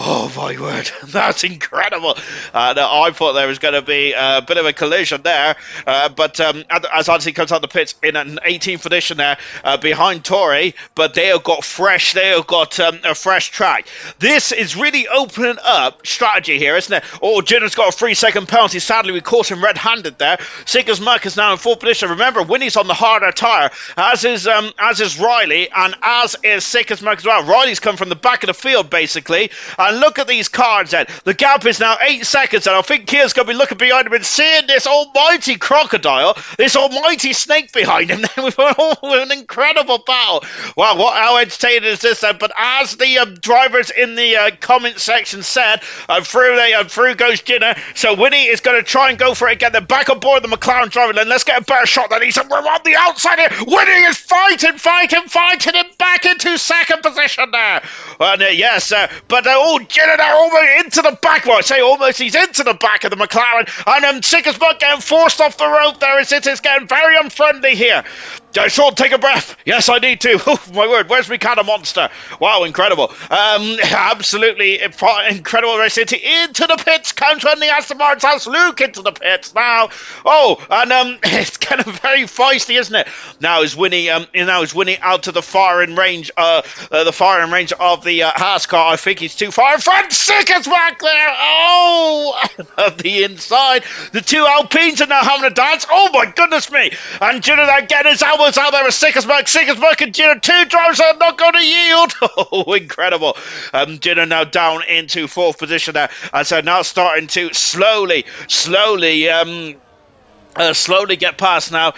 Oh my word, that's incredible. I thought there was going to be a bit of a collision there, but as Anthony comes out the pits in an 18th position there behind Tory, but they have got a fresh track. This is really opening up strategy here, isn't it? Oh, Jenner's got a 3-second penalty. Sadly, we caught him red-handed there. Sickers Muck is now in 4th position. Remember, Winnie's on the harder tyre, as is Riley, and as is Sickers Muck as well. Riley's come from the back of the field, basically. And look at these cars then. The gap is now 8 seconds, and I think Kia's going to be looking behind him and seeing this almighty crocodile, this almighty snake behind him. With an incredible battle. Wow, how entertaining is this then? But as the drivers in the comment section said, through goes Jinner. So Winnie is going to try and go for it again. They're back on board the McLaren driver. Then let's get a better shot than he said. We're on the outside here. Winnie is fighting him back into second position there. And yes, but Jenner there almost into the back. Well, I say almost, he's into the back of the McLaren. And Sicker's Butt getting forced off the road there as it is getting very unfriendly here. Sean, take a breath. Yes, I need to. Oh, my word. Where's Mikado Monster? Wow, incredible. Absolutely incredible race into the pits. Counter-running the Aston Martin's house. Luke into the pits now. Oh, and it's kind of very feisty, isn't it? Now is Winnie out to the firing range of the Haas car. I think he's too far in front. Sicker's back there. Oh, at the inside. The 2 Alpines are now having a dance. Oh, my goodness me. And Jenner there getting his elbows out there with Sickersburg and Jenner. 2 drivers are not going to yield. Oh, incredible. Jenner now down into 4th position there. And so now starting to slowly get past now.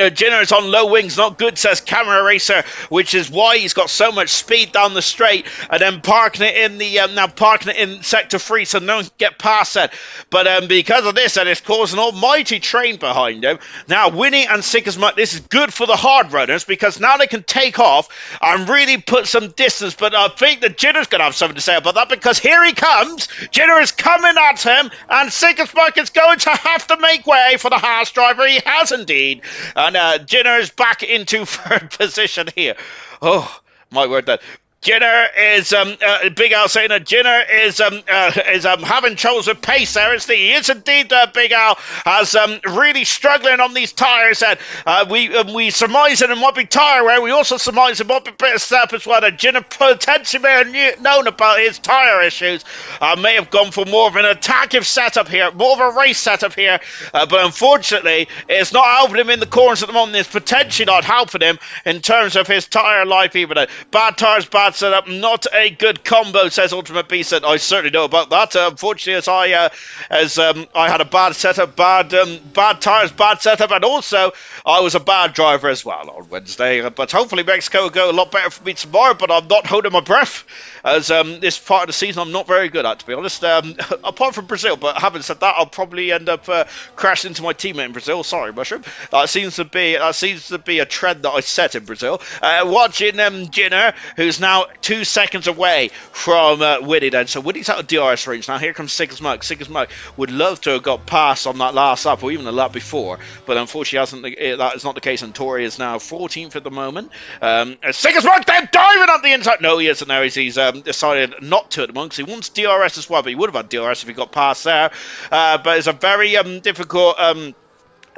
Jenner is on low wings, not good, says Camera Racer, which is why he's got so much speed down the straight, and then parking it in sector 3, so no one can get past that. But because of this, and it's caused an almighty train behind him. Now Winnie and Sickers Muck, this is good for the hard runners because now they can take off and really put some distance. But I think that Jenner's going to have something to say about that because here he comes. Jenner is coming at him, and Sickers Muck is going to have to make way for the Haas driver. He has indeed, and Jenner is back into 3rd position here. Oh my word, that Jenner is Big Al saying that Jenner is having troubles with pace there, isn't he? He is indeed Big Al has really struggling on these tyres, and we surmise that it might be tyre wear. We also surmise it might be a bit of step as well. And Jenner potentially may have known about his tyre issues, may have gone for more of an attacking setup here, more of a race setup here, but unfortunately it's not helping him in the corners at the moment. It's potentially not helping him in terms of his tyre life either. Bad tyres, bad that's not a good combo, says Ultimate Beast. And I certainly know about that. Unfortunately, as I had a bad setup, bad tires, bad setup, and also I was a bad driver as well on Wednesday. But hopefully Mexico will go a lot better for me tomorrow, but I'm not holding my breath, as this part of the season I'm not very good at, to be honest, apart from Brazil. But having said that, I'll probably end up crashing into my teammate in Brazil. Sorry, Mushroom. That seems to be a trend that I set in Brazil. Watching Jinner, who's now 2 seconds away from Winnie then. So Winnie's out of DRS range. Now here comes Sigmug. Sigmug would love to have got past on that last lap, or even the lap before, but unfortunately that is not the case, and Tori is now 14th at the moment. Sigmug then diving up the inside. No, he isn't now. He's decided not to at the moment, because he wants DRS as well, but he would have had DRS if he got past there. But it's a very difficult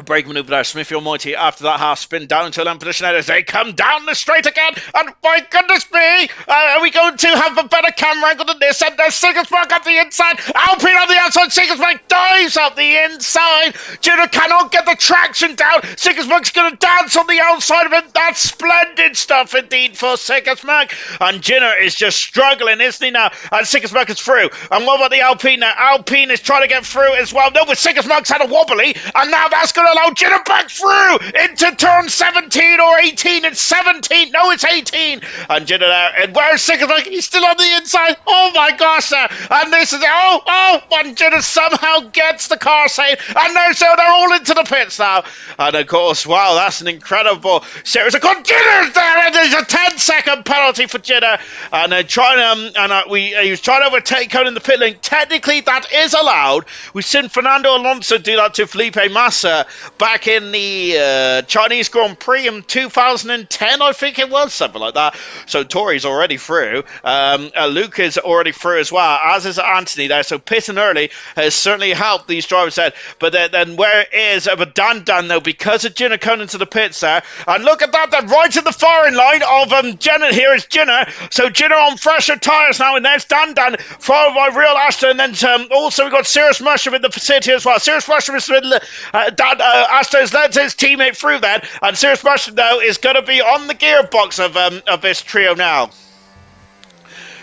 break maneuver there. Smithy Almighty after that half spin down into land position as they come down the straight again, and my goodness me, are we going to have a better camera angle than this? And there's Sigmund up the inside, Alpine on the outside, Sigmund dives up the inside, Jinner cannot get the traction down, Sigmund's going to dance on the outside of it. That's splendid stuff indeed for Sigmund, and Jinner is just struggling, isn't he now? And Sigmund is through, and what about the Alpine now? Alpine is trying to get through as well. No, but Sigmund's had a wobbly, and now that's going to allow Jinner back through into turn 17 or 18. It's 17. No, it's 18. And Jinner there. And where's Sigmund? He's still on the inside. Oh my gosh. And this is and Jinner somehow gets the car saved. And they're all into the pits now. And of course, wow, that's an incredible series of good. Jinner's there, and there's a 10-second penalty for Jinner. And he was trying to overtake Conan in the pit lane. Technically, that is allowed. We've seen Fernando Alonso do that to Felipe Massa back in the Chinese Grand Prix in 2010, I think it was, something like that. So Tori's already through. Luke is already through as well, as is Anthony there. So pitting early has certainly helped these drivers there. But then where is Dan though, because of Jinner coming into the pits there. And look at that, they're right in the firing line of Jinner. Here is Jinner. So Jinner on fresher tyres now, and there's Dan followed by Real Ashton. And then also we've got Sirius Mushroom in the vicinity as well. Sirius Mushroom is with Aston's led his teammate through that, and Sirius Mushroom now is going to be on the gearbox of this trio now.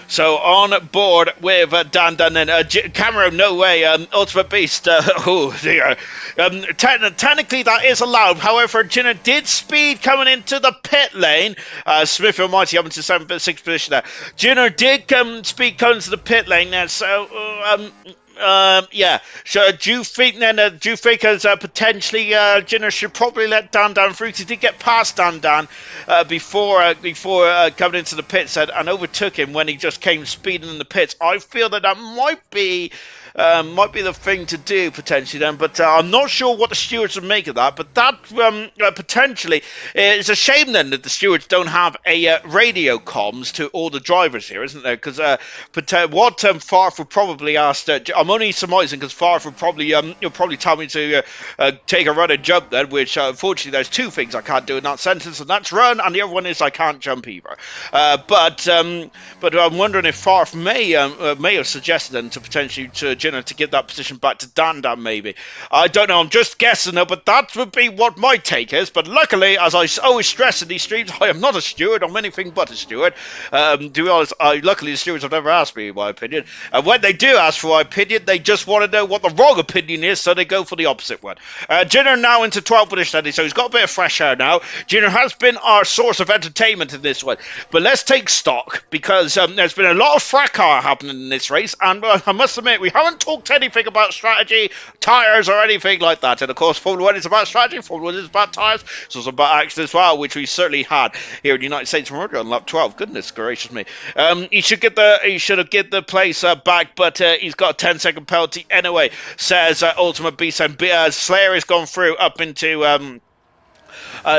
So on board with Dan then Cameron, no way, Ultimate Beast, oh dear. Technically that is allowed, however Jinner did speed coming into the pit lane. Smith Almighty up into 7th position there. Jinner did speed coming into the pit lane there, so yeah. So do you think as potentially Jinner should probably let Dan through, because he did get past Dan before coming into the pits and overtook him when he just came speeding in the pits. I feel that might be the thing to do potentially then, but I'm not sure what the stewards would make of that. But that potentially it's a shame then that the stewards don't have a radio comms to all the drivers here, isn't there? Because what Farf would probably ask, I'm only surmising because Farf would probably you'll probably tell me to take a run and jump then, which unfortunately there's two things I can't do in that sentence, and that's run, and the other one is I can't jump either. But I'm wondering if Farf may have suggested then to potentially to Jinner to give that position back to Dan maybe. I don't know, I'm just guessing though, but that would be what my take is. But luckily, as I always stress in these streams, I am not a steward, I'm anything but a steward. To be honest, luckily the stewards have never asked me my opinion, and when they do ask for my opinion, they just want to know what the wrong opinion is, so they go for the opposite one. Jinner now into 12th position, so he's got a bit of fresh air now. Jinner has been our source of entertainment in this one, but let's take stock, because there's been a lot of fracas happening in this race, and I must admit, we haven't talked anything about strategy, tyres, or anything like that. And of course, Formula 1 is about strategy, Formula 1 is about tyres, it's also about action as well, which we certainly had here in the United States of America on lap 12. Goodness gracious me. He should have get the place back, but he's got a 10-second penalty anyway, says Ultimate Beast, and Slayer has gone through up into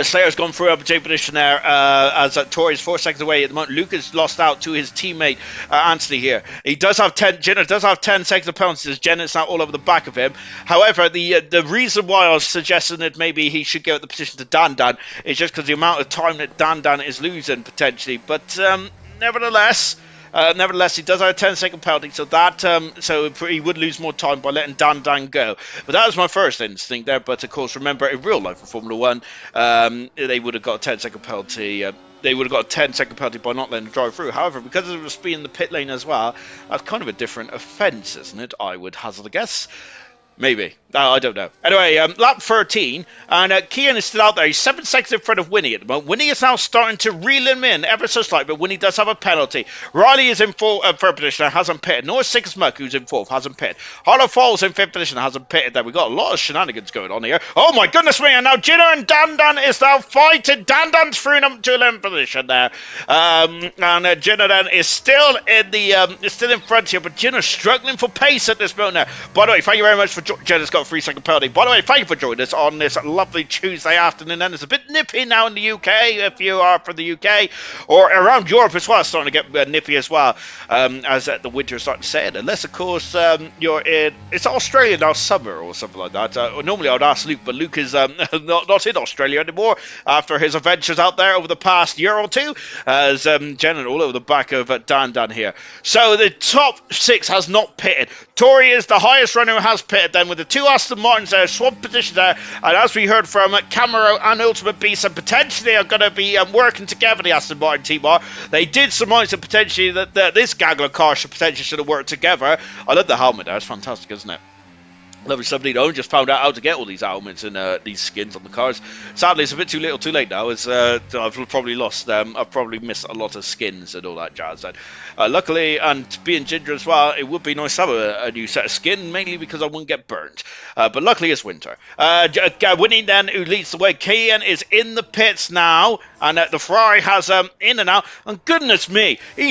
Slayer's gone through up a position there as Tori's 4 seconds away at the moment. Luke has lost out to his teammate Anthony here. He does have 10. Jinner does have 10 seconds of penalties as Jenner's now all over the back of him. However, the reason why I was suggesting that maybe he should give the position to Dan is just because the amount of time that Dan is losing potentially. But nevertheless, he does have a 10-second penalty, so that so he would lose more time by letting Dan go. But that was my first instinct there. But of course, remember in real life in Formula 1, they would have got a 10-second penalty they would have got a 10-second penalty by not letting the drive through. However, because of the speed in the pit lane as well, that's kind of a different offence, isn't it? I would hazard a guess. Maybe. I don't know. Anyway, lap 13, and Kian is still out there. He's 7 seconds in front of Winnie at the moment. Winnie is now starting to reel him in ever so slightly, but Winnie does have a penalty. Riley is in third position, hasn't pitted. Nor is Six Muck, who's in fourth, hasn't pitted. Hollow Falls in fifth position, hasn't pitted there. We've got a lot of shenanigans going on here. Oh my goodness me, and now Jinner and Dan is now fighting. Dan's through them to 11th position there. And Jinner then is still in front here, but Jinner's struggling for pace at this moment there. By the way, thank you very much for Jenner's got a 3-second penalty. By the way, thank you for joining us on this lovely Tuesday afternoon. And it's a bit nippy now in the UK, if you are from the UK, or around Europe as well. It's starting to get nippy as well, as the winter is starting to set in. Unless, of course, you're in... It's Australia now, summer or something like that. Normally I would ask Luke, but Luke is not in Australia anymore after his adventures out there over the past year or two, as Jenner all over the back of Dan here. So the top 6 has not pitted. Tori is the highest runner who has pitted then, with the 2 Aston Martins there, swap position there, and as we heard from Camaro and Ultimate Beast, and potentially are going to be working together, the Aston Martin team are. They did surmise that potentially that this Gagler car should have worked together. I love the helmet there, it's fantastic, isn't it? Lovely somebody who just found out how to get all these helmets and these skins on the cars. Sadly, it's a bit too little too late now, as I've probably lost them. I've probably missed a lot of skins and all that jazz. And, luckily, and being Ginger as well, it would be nice to have a new set of skin, mainly because I wouldn't get burnt. But luckily, it's winter. Winning then, who leads the way. Kian is in the pits now, and the Ferrari has in and out. And goodness me, Kian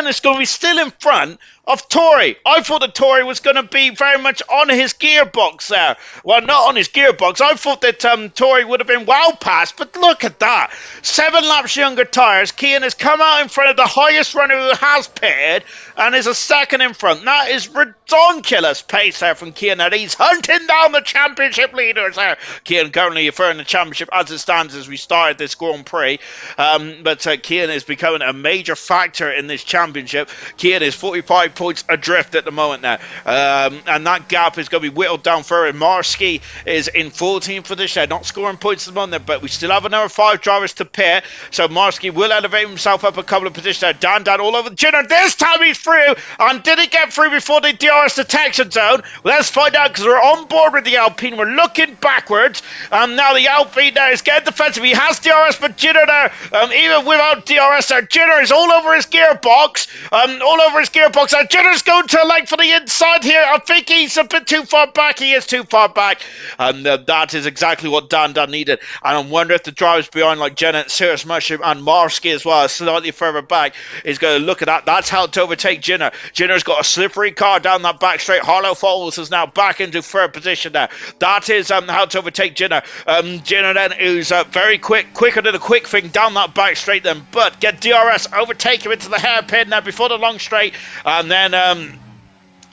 is going to be still in front of Tori. I thought that Tori was going to be very much on his gearbox there. Well, not on his gearbox. I thought that Tori would have been well past, but look at that. 7 laps younger tyres. Kian has come out in front of the highest runner who has pitted and is a second in front. That is ridiculous pace there from Kian. And he's hunting down the championship leaders there. Kian currently third in the championship as it stands as we started this Grand Prix. But Kian is becoming a major factor in this championship. Kian is 45 points adrift at the moment now, and that gap is going to be whittled down further. Marsky is in 14th position. They're not scoring points at the moment, but we still have another 5 drivers to pit, so Marsky will elevate himself up a couple of positions there. Dan all over the Jinner. This time he's through, and did he get through before the DRS detection zone? Let's find out, because we're on board with the Alpine. We're looking backwards, and now the Alpine there is getting defensive. He has DRS, but Jinner there, even without DRS there, Jinner is all over his gearbox, Jinner's going to leg for the inside here. I think he's a bit too far back. He is too far back. And that is exactly what Dan needed. And I wonder if the drivers behind, like Janet, Cirrus Mushroom, and Marsky as well, slightly further back, is going to look at that. That's how to overtake Jinner. Jinner's got a slippery car down that back straight. Harlow Falls is now back into third position there. That is how to overtake Jinner. Jinner then, who's very quicker than a quick thing down that back straight then. But get DRS, overtake him into the hairpin there before the long straight.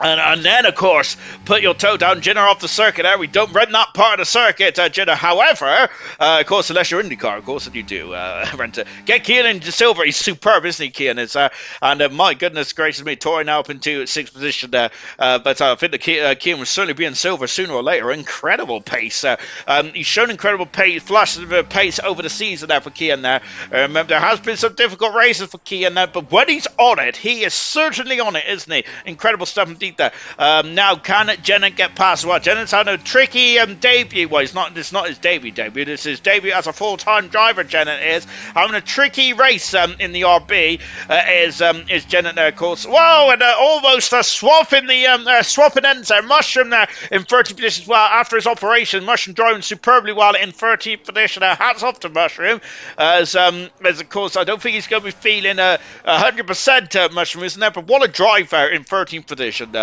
And then, of course, put your toe down. Jinner off the circuit there. We don't run that part of the circuit, Jinner. However, of course, unless you're IndyCar, of course, and you do rent it. Get Kian into silver. He's superb, isn't he, Kian? And my goodness gracious me, Tori now up into 6th position there. But I think Kian will certainly be in silver sooner or later. Incredible pace. He's shown incredible pace, flashes of pace over the season there for Kian there. Remember, there has been some difficult races for Kian there, but when he's on it, he is certainly on it, isn't he? Incredible stuff indeed there. Now, can Jennett get past? Well, Jennett's had a tricky debut. Well, it's not his debut. This is his debut as a full-time driver. Jennett is having a tricky race in the RB. Is Jennett there, of course? Whoa, and almost swapping ends there. Mushroom there in 13th position as well after his operation. Mushroom driving superbly well in 13th position. Hats off to Mushroom, as of course I don't think he's going to be feeling 100% Mushroom, isn't there? But what a drive there in 13th position.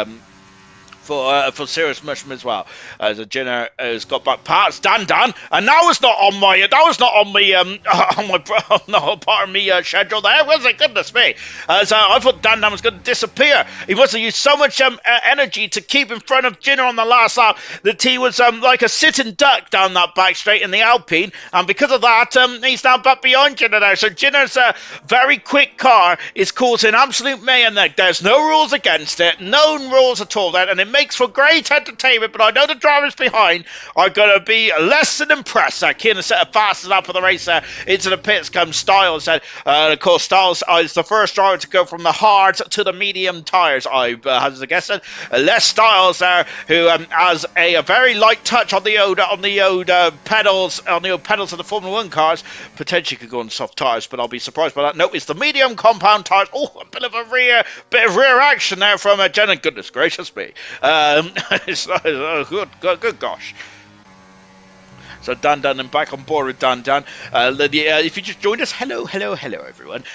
For Cirrus Mushroom as well, as Jinner has got back past Dan, and that was not on my part of me schedule there, was it? Goodness me, as I thought Dan was going to disappear. He must have used so much energy to keep in front of Jinner on the last lap that he was like a sitting duck down that back straight in the Alpine, and because of that, he's now back behind Jinner there. So Jinner's very quick car is causing absolute mayhem there. There's no rules against it, no rules at all there, and it makes for great entertainment, but I know the drivers behind are going to be less than impressed. Keenan set a fastest lap of the race there. Into the pits comes Styles. Of course, Styles is the first driver to go from the hard to the medium tyres. I hazard a guess. Les Styles there, who has a very light touch on the old pedals of the Formula 1 cars. Potentially could go on soft tyres, but I'll be surprised by that. No, it's the medium compound tyres. Oh, a bit of rear action there from Jenna. Goodness gracious me. Good gosh. So Dan and back on board with Dan. If you just joined us, hello everyone.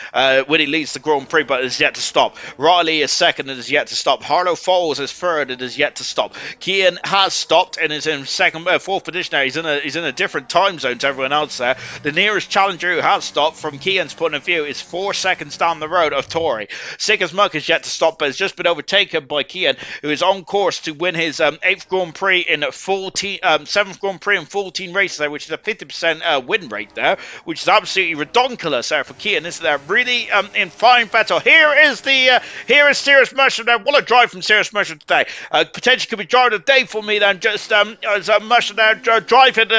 Winnie leads the Grand Prix but is yet to stop. Riley is second and is yet to stop. Harlow Falls is third and is yet to stop. Kian has stopped and is in fourth position now. He's in a different time zone to everyone else there. The nearest challenger who has stopped from Kian's point of view is 4 seconds down the road of Tori. Sick as Muck is yet to stop but has just been overtaken by Kian, who is on course to win his 8th Grand Prix in 7th Grand Prix in 14 races there, which is a 50% win rate there, which is absolutely redonkulous there for Kian. This is really in fine battle. Here is Serious Mushroom there. What a drive from Serious Mushroom today. Potentially could be driver of the day for me then, just as Mushroom there driving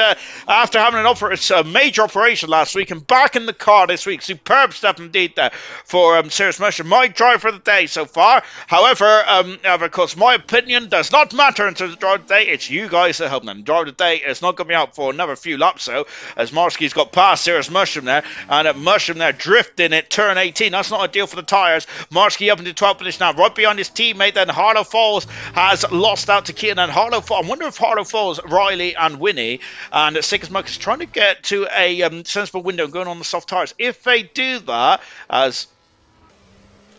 after having a major operation last week and back in the car this week. Superb stuff indeed there for Serious Mushroom. My driver of the day so far. However, of course, my opinion does not matter in terms of driver of the day. It's you guys that help them. Driver of the day is not going to be out for another few laps, so as Marsky's got past Serious Mushroom there, and Mushroom there drifting at turn 18. That's not ideal for the tyres. Marsky up into 12th position now, right behind his teammate. Then Harlow Falls has lost out to Keaton, and I wonder if Harlow Falls, Riley and Winnie and Sick as Muck is trying to get to a sensible window going on the soft tyres. If they do that, as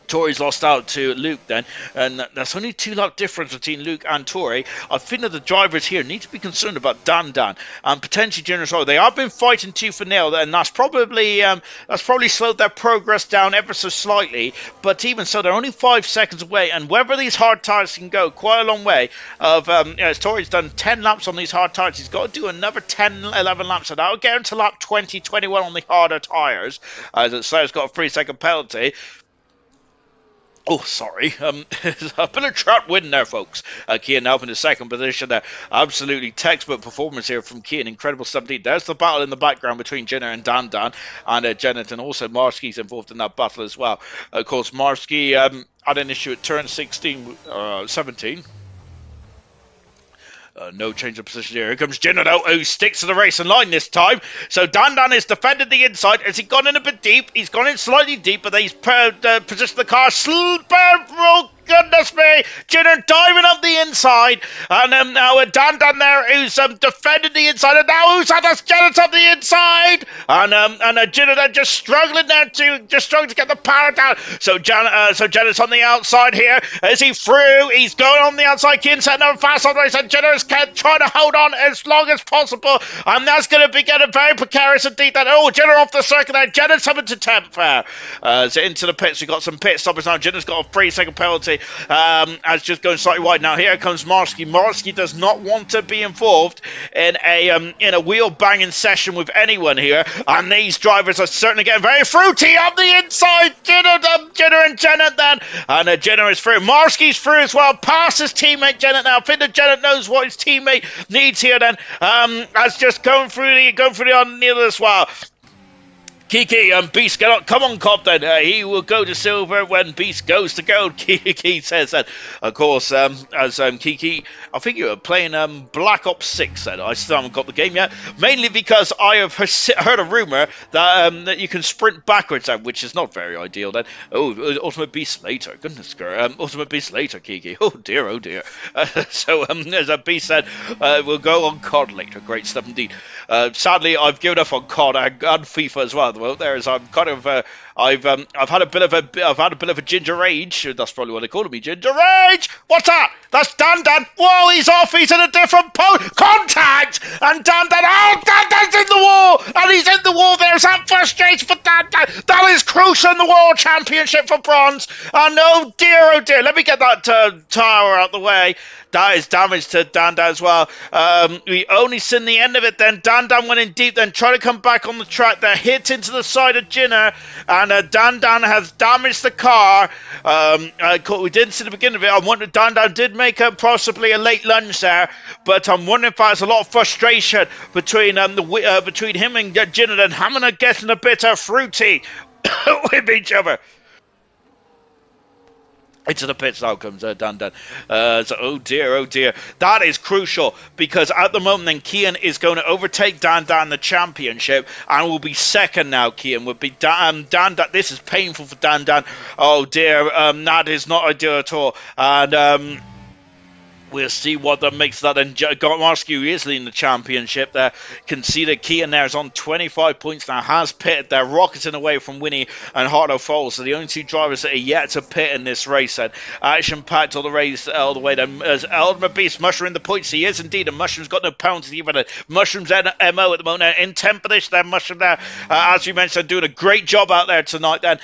Tori's lost out to Luke then, and that's only 2 lap difference between Luke and Tori. I think that the drivers here need to be concerned about Dan and potentially Junior Rowe. They have been fighting tooth and nail, and that's probably slowed their progress down ever so slightly. But even so, they're only 5 seconds away, and whether these hard tyres can go quite a long way. As Tori's done 10 laps on these hard tyres, he's got to do another 10, 11 laps, so that'll get him to lap 20, 21 on the harder tyres. So he's got a 3-second penalty. Oh, sorry. A bit of trap win there, folks. Kian now in the second position there. Absolutely textbook performance here from Kian. Incredible stuff indeed. There's the battle in the background between Jenna and Dan. And Jonathan, also Marsky's involved in that battle as well. Of course, Marsky had an issue at turn 17. No change of position here. Here comes Jenna though, who sticks to the racing line this time. So Dan is defended the inside. Has he gone in a bit deep? He's gone in slightly deep, but he's positioned the car. Oh, goodness me. Jenna diving up the inside. And now Dan there, who's defending the inside. And now who's at us? Jenna's up the inside. And Jenna then just struggling to get the power down. So Jenna's on the outside here. Is he through? He's going on the outside. Kian setting up fast on the race. And Jenna's trying to hold on as long as possible. And that's going to be getting very precarious indeed. Jenna off the circuit there. Jenna's coming to 10th there. So into the pits. We've got some pit stoppers now. Jenna's got a 3-second penalty. As just going slightly wide. Now here comes Marsky. Marsky does not want to be involved in a wheel banging session with anyone here, and these drivers are certainly getting very fruity on the inside. Jenna and Jenna then, and Jenna is through. Marsky's through as well, past his teammate Jenna now. I think that Jenna knows what his teammate needs here then, as just going through the on the other as well. Kiki and Beast, get on. Come on, Cobb, then. He will go to silver when Beast goes to gold. Kiki says that. Of course, as Kiki, I think you were playing Black Ops 6 then. I still haven't got the game yet. Mainly because I have heard a rumour that you can sprint backwards, which is not very ideal then. Oh, Ultimate Beast later. Goodness, girl. Ultimate Beast later, Kiki. Oh, dear, oh, dear. So, as a Beast said, we'll go on COD later. Great stuff indeed. Sadly, I've given up on COD and FIFA as well. Well, there is. I'm kind of. I've had a bit of a ginger rage. That's probably what they call me, ginger rage. What's that? That's Dan. Whoa, he's off. He's in a different contact. And Dan. Oh, Dan's in the wall, and he's in the wall. There's that frustration for Dan. That is crucial in the World Championship for bronze. And oh dear. Let me get that tower out the way. That is damage to Dan as well. We only seen the end of it then. Dan went in deep, then tried to come back on the track there, hit into the side of Jinner, and Dan Dan has damaged the car. We didn't see the beginning of it. I wonder Dan Dan did make possibly a late lunge there, but I'm wondering if there's a lot of frustration between between him and Jinnah and Hamina getting a bit fruity with each other. Into the pits now comes Dan Dan. So, oh dear. That is crucial because at the moment then Kian is going to overtake Dan Dan the championship and will be second now. Kian would be Dan Dan. This is painful for Dan Dan. Oh dear, that is not ideal at all. And we'll see what that makes that. And Marski is leading the championship there. Can see that Kian there is on 25 points now. Has pitted there, rocketing away from Winnie and Hardo Falls. So the only two drivers that are yet to pit in this race. And action packed all the race all the way. Then as Ultimate Beast Mushroom in the points, he is indeed. And Mushroom's got no penalty even. Mushroom's MO at the moment. In 10th position there, Mushroom there. As you mentioned, doing a great job out there tonight. Then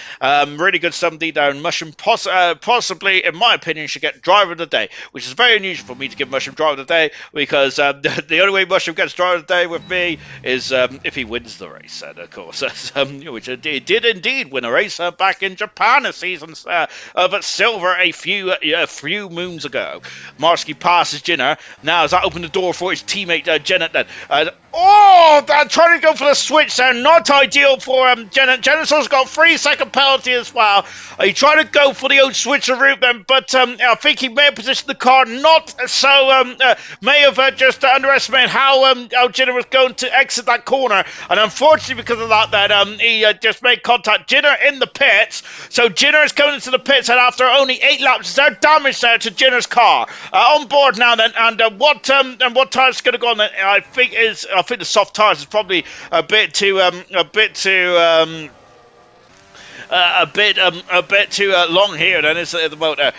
really good stuff indeed there. And Mushroom possibly, in my opinion, should get driver of the day, which is very unusual for me to give Mushroom driver of the day, because the only way Mushroom gets driver of the day with me is if he wins the race, and of course, which he did indeed win a race back in Japan a season but silver a few moons ago. Marski passes Jinnah. Now has that opened the door for his teammate Jinnah then? They're trying to go for the switch there. Not ideal for Jinnah. Jinnah's also got 3-second penalty as well. He tried to go for the old switcher route then, but I think he may have positioned the car not so, may have just underestimated how Jinnah was going to exit that corner. And unfortunately, because of that, then he just made contact. Jinnah in the pits. So Jinnah is coming into the pits, and after only 8 laps, is there damage there to Jinnah's car? On board now then, and what tire's going to go on? I think the soft tires is probably a bit too long here. Then is at the moment.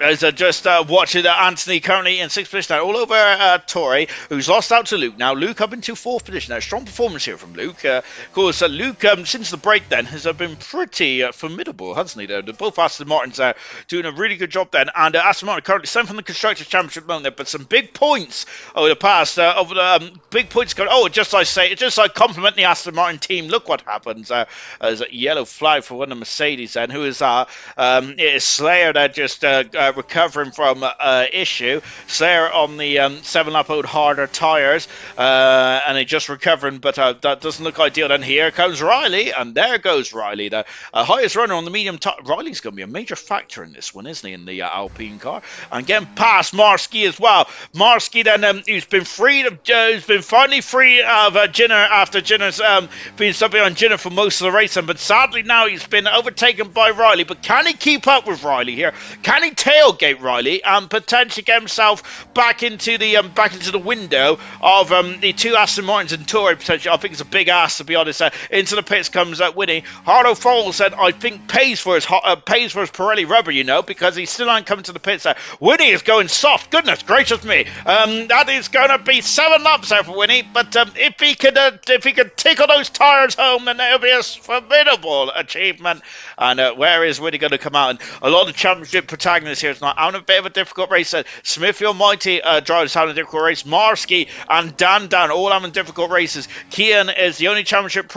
As just watching Anthony currently in 6th position now, all over Tori, who's lost out to Luke. Now Luke up into 4th position now. Strong performance here from Luke. Of course, Luke, since the break then, has been pretty formidable, hasn't he? Both Aston Martins are doing a really good job then. And Aston Martin currently 7th from the Constructors' Championship moment there, but some big points over the past, big points going. Just like compliment the Aston Martin team. Look what happens. As a yellow flag for one of the Mercedes then, who is it is Slayer there just recovering from issue. Slayer on the 7-lap old harder tyres, and he just recovering, but that doesn't look ideal. Then here comes Riley, and there goes Riley, the highest runner on the medium. Riley's going to be a major factor in this one, isn't he, in the Alpine car? And getting past Marski as well. Marski then, who's been finally free of Jinnah after Jinnah's been stuck behind Jinnah for most of the race, but sadly now he's been overtaken by Riley. But can he keep up with Riley here? Can he tailgate Riley and potentially get himself back into the window of the two Aston Martins and Tory potentially? I think it's a big ass, to be honest. Into the pits comes Winnie. Hardo Falls said, I think pays for his Pirelli rubber, because he's still not coming to the pits there. Winnie is going soft. Goodness gracious me. That is going to be 7 laps there for Winnie, but if he could tickle those tyres home, then it'll be a formidable achievement. And where is Winnie going to come out? And a lot of championship protagonists here tonight. Having a bit of a difficult race. Smithy Almighty drivers having a difficult race. Marski and Dan Dan all having difficult races. Kian is the only championship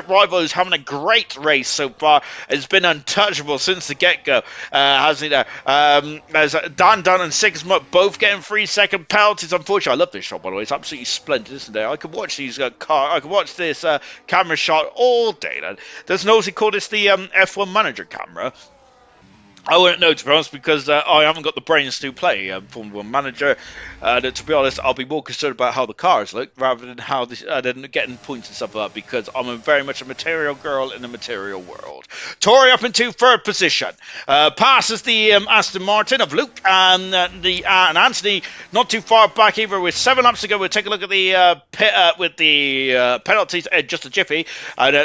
rival who's having a great race so far. It's been untouchable since the get-go, hasn't he there? There's Dan Dan and Sigma both getting 3-second penalties. Unfortunately, I love this shot, by the way. It's absolutely splendid, isn't it? I could watch these I could watch this camera shot all day. There's no he called this the F1 manager camera. I wouldn't know, to be honest, because I haven't got the brains to play Formula 1 Manager. To be honest, I'll be more concerned about how the cars look rather than how than getting points and stuff like that, because I'm very much a material girl in the material world. Tori up into 3rd position. Passes the Aston Martin of Luke and Anthony not too far back either with 7 laps to go. We'll take a look at the penalties in just a jiffy.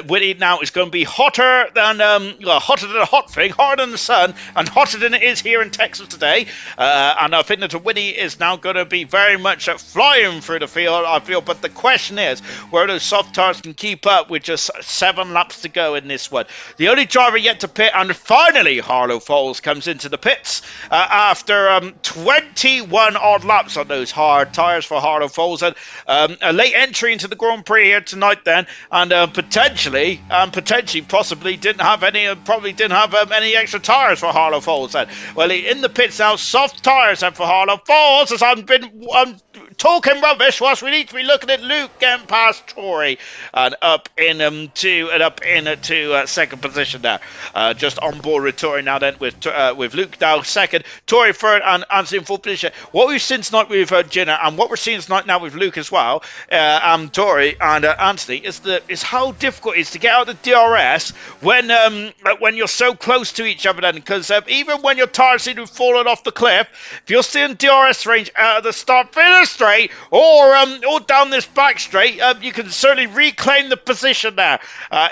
Winnie now is going to be hotter than a hot thing, hotter than the sun. and hotter than it is here in Texas today. And I think that Winnie is now going to be very much flying through the field, I feel. But the question is, where those soft tires can keep up with just 7 laps to go in this one. The only driver yet to pit, and finally Harlow Falls comes into the pits after 21 odd laps on those hard tires for Harlow Falls. And a late entry into the Grand Prix here tonight then, and potentially, possibly didn't have any, probably didn't have any extra tires for Harlow Falls then. Well, in the pits now, soft tires then for Harlow Falls, as I'm talking rubbish whilst we need to be looking at Luke getting past Tory and up into second position there. Just on board with Tory now then, with Luke now second, Tory third, and Anthony in fourth position. What we've seen tonight with Jenna, and what we're seeing tonight now with Luke as well, Tory and Anthony, is how difficult it is to get out of the DRS when you're so close to each other then, because even when your tires seem to have fallen off the cliff, if you're still in DRS range out of the start finish straight or down this back straight, you can certainly reclaim the position there.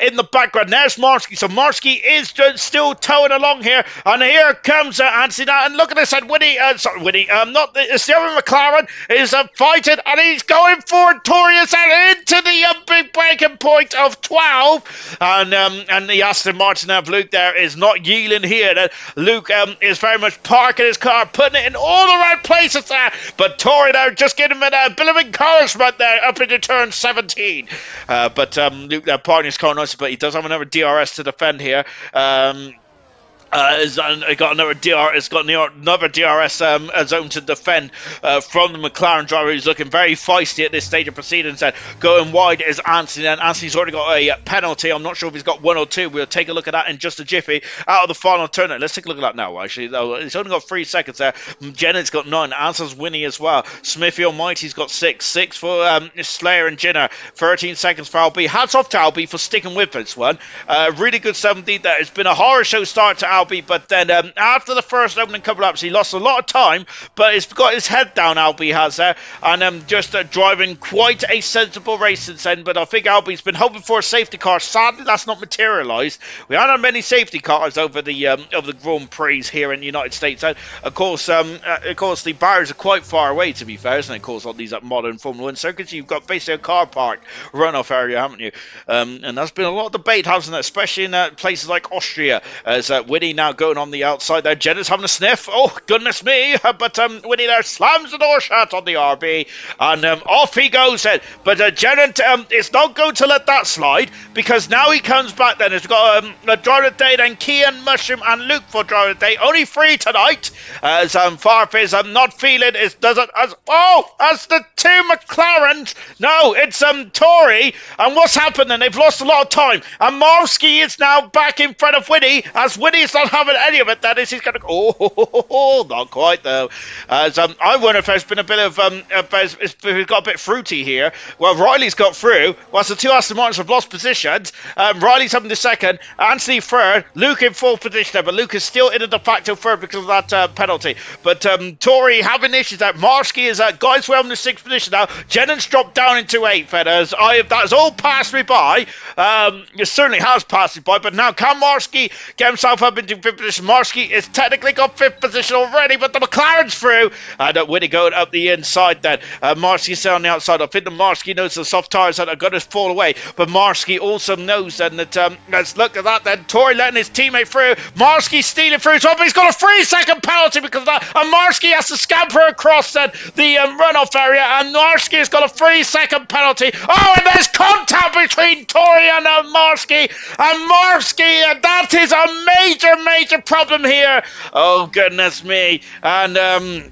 In the background, there's Marsky. So Marsky is still towing along here, and here comes Anthony now, and look at this, and it's the other McLaren is fighting, and he's going forward. Tory is into the big breaking point of 12, and the Aston Martin of Luke there is not yielding here. Luke is very much parking his car, putting it in all the right places there, but Tory there just getting him a bit of encouragement there up into turn 17. But Luke there parking his car nicely, but he does have another DRS to defend here. It's got another DRS zone to defend from the McLaren driver, who's looking very feisty at this stage of proceedings. Going wide is Anthony, and Anthony's already got a penalty. I'm not sure if he's got 1 or 2. We'll take a look at that in just a jiffy. Out of the final turn. Let's take a look at that now, actually. He's only got 3 seconds there. Jennet's got 9. Answer's Winnie as well. Smithy Almighty's got 6. 6 for Slayer and Jenner. 13 seconds for Albie. Hats off to Albie for sticking with this one. Really good 17 there. It's been a horror show start to Albie, but then after the first opening couple laps, he lost a lot of time, but he's got his head down, Albie has there, and just driving quite a sensible race since then. But I think Albie's been hoping for a safety car. Sadly, that's not materialised. We haven't had many safety cars over the Grand Prix here in the United States. And of course, the barriers are quite far away, to be fair, isn't it? Of course, on these modern Formula 1 circuits, you've got basically a car park runoff area, haven't you? And there's been a lot of debate, hasn't it? Especially in places like Austria, as Winnie now going on the outside there. Jenner's having a sniff. Oh, goodness me. But Winnie there slams the door shut on the RB, and off he goes then. But Jenner is not going to let that slide, because now he comes back then. He's got a driver of the day, then Kian, Mushroom, and Luke for driver of the day. Only 3 tonight, as Farf is not feeling as the 2 McLarens. No, it's Tory, and what's happened then? They've lost a lot of time, and Marsky is now back in front of Winnie, as Winnie's not having any of it. That is, he's going to not quite though. As I wonder if there's been a bit of we've got a bit fruity here. Well, Riley's got through, whilst the 2 Aston Martins have lost positions. Riley's having the second, Anthony third, Luke in fourth position there, but Luke is still in a de facto third because of that penalty. But Tory having issues there. Marsky is guys well in the 6th position now. Jennings dropped down into 8th, feathers. That has all passed me by. It certainly has passed me by, but now can Marsky get himself up into 5th position? Marsky is technically got 5th position already, but the McLaren's through, and Winnie going up the inside then. Marsky's still on the outside. I think the Marsky knows the soft tires that are going to fall away, but Marsky also knows then that let's look at that then. Tory letting his teammate through. Marsky stealing through top. He's got a 3-second penalty because of that, and Marsky has to scamper across then the runoff area, and Marsky has got a 3-second penalty. Oh, and there's contact between Tory and Marsky, and Marsky, that is a major problem here. Oh, goodness me. And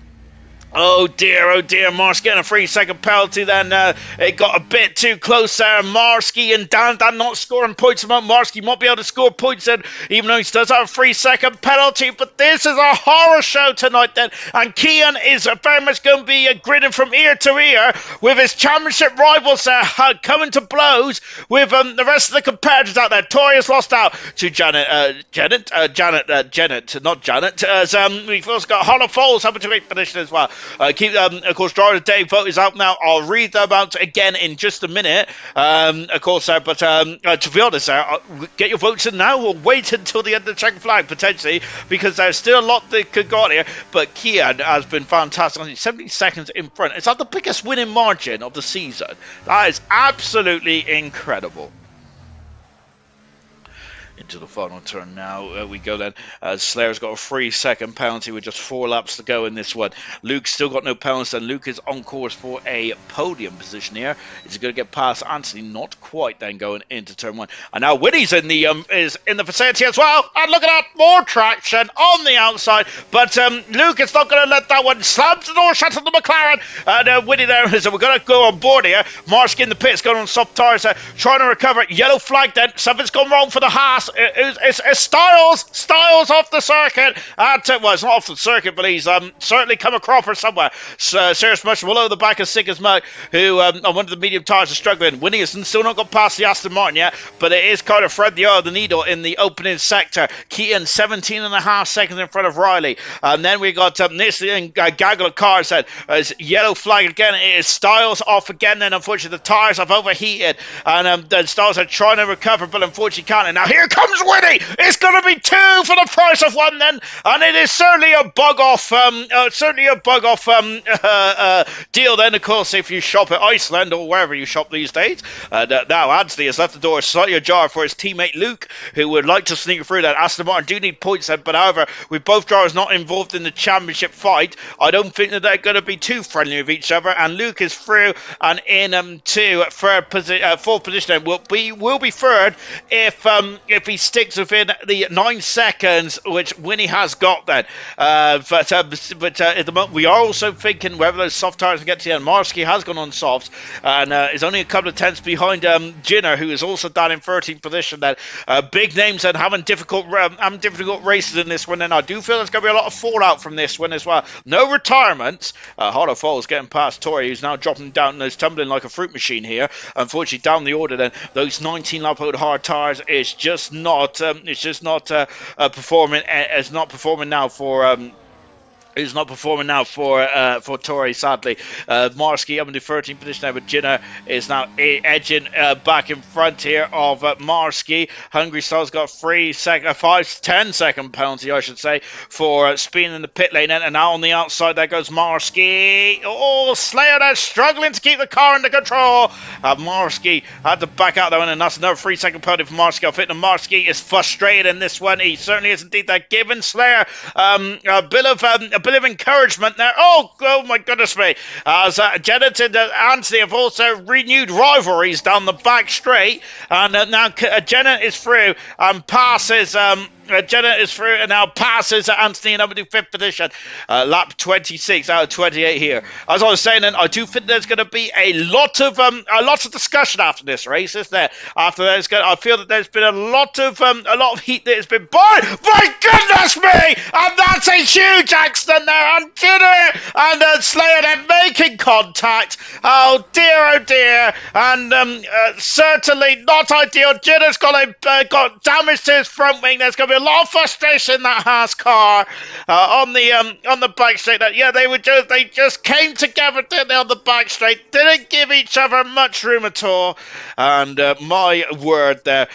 oh dear, Marsky getting a 3-second penalty then. It got a bit too close there. Marsky and Dan not scoring points. Marsky might be able to score points then, even though he does have a 3-second penalty. But this is a horror show tonight then. And Kian is very much going to be grinning from ear to ear with his championship rivals coming to blows with the rest of the competitors out there. Tory has lost out to Janet, not Janet. As we've also got Hollow Falls having to make position as well. Of course, Driver of the Day vote is out now. I'll read them out again in just a minute. Of course, but to be honest, get your votes in now or wait until the end of the checkered flag, potentially, because there's still a lot that could go on here. But Kian has been fantastic. 70 seconds in front. Is that the biggest winning margin of the season? That is absolutely incredible. Into the final turn now we go then. Slayer's got a 3-second penalty with just 4 laps to go in this one. Luke's still got no penalties, and Luke is on course for a podium position here. Is he going to get past Anthony? Not quite then, going into turn 1. And now Winnie's in the vicinity as well. And look at that, more traction on the outside. But Luke is not going to let that one. Slams the door shut on the McLaren. And Winnie there is. We're going to go on board here. Marski in the pits, going on soft tires, trying to recover. Yellow flag then. Something's gone wrong for the Haas. It's Styles off the circuit. Well, it's not off the circuit, but he's certainly come across for somewhere. Serious much below the back of Sick as Mug, who on one of the medium tires is struggling. Winnie has still not got past the Aston Martin yet, but it is kind of thread the eye of the needle in the opening sector. Keaton 17.5 seconds in front of Riley. And then we got Nisley and gaggle of cars then. Yellow flag again. It is Styles off again, then unfortunately the tires have overheated, and then Styles are trying to recover, but unfortunately can't. And now here comes Winnie. It's going to be 2 for the price of 1 then, and it is certainly a bug off deal then, of course, if you shop at Iceland or wherever you shop these days. Now Anthony has left the door slightly ajar for his teammate Luke, who would like to sneak through that. Aston Martin do need points then, but however, with both drivers not involved in the championship fight, I don't think that they're going to be too friendly with each other, and Luke is through and in to fourth position. Will be third if he sticks within the 9 seconds, which Winnie has got then. But at the moment, we are also thinking whether those soft tires can get to the end. Marski has gone on softs and is only a couple of tenths behind Jinner, who is also down in 13th position then. Big names and having difficult races in this one, and I do feel there's going to be a lot of fallout from this one as well. No retirements. Harder Falls getting past Tori, who's now dropping down and is tumbling like a fruit machine here. Unfortunately, down the order then, those 19 lap old hard tires is just not performing. It's not performing now for who's not performing now for Tori, sadly. Marski up in the 13th position now, but Jinner is now edging back in front here of Marski. Hungry Styles got 10 second penalty, I should say, for speeding in the pit lane. And now on the outside, there goes Marski. Oh, Slayer there struggling to keep the car under control. Marski had to back out though, and that's another 3 second penalty for Marski. I think that Marski is frustrated in this one. He certainly is indeed. They're giving Slayer a bit of encouragement there. Oh my goodness me. As Janet and Anthony have also renewed rivalries down the back straight, and now Janet is through and passes Jenna is through and now passes Anthony in number 5th position. Lap 26 out of 28 here. As I was saying, then I do think there's going to be a lot of discussion after this race, isn't there? I feel that there's been a lot of heat that has been burned. My goodness me! And that's a huge accident there. And Jenna and Slayer then making contact. Oh dear. And certainly not ideal. Jenna's got damage to his front wing. There's going to be a lot of frustration in that Haas car on the back straight. They just came together, didn't they, on the back straight? Didn't give each other much room at all. And my word there.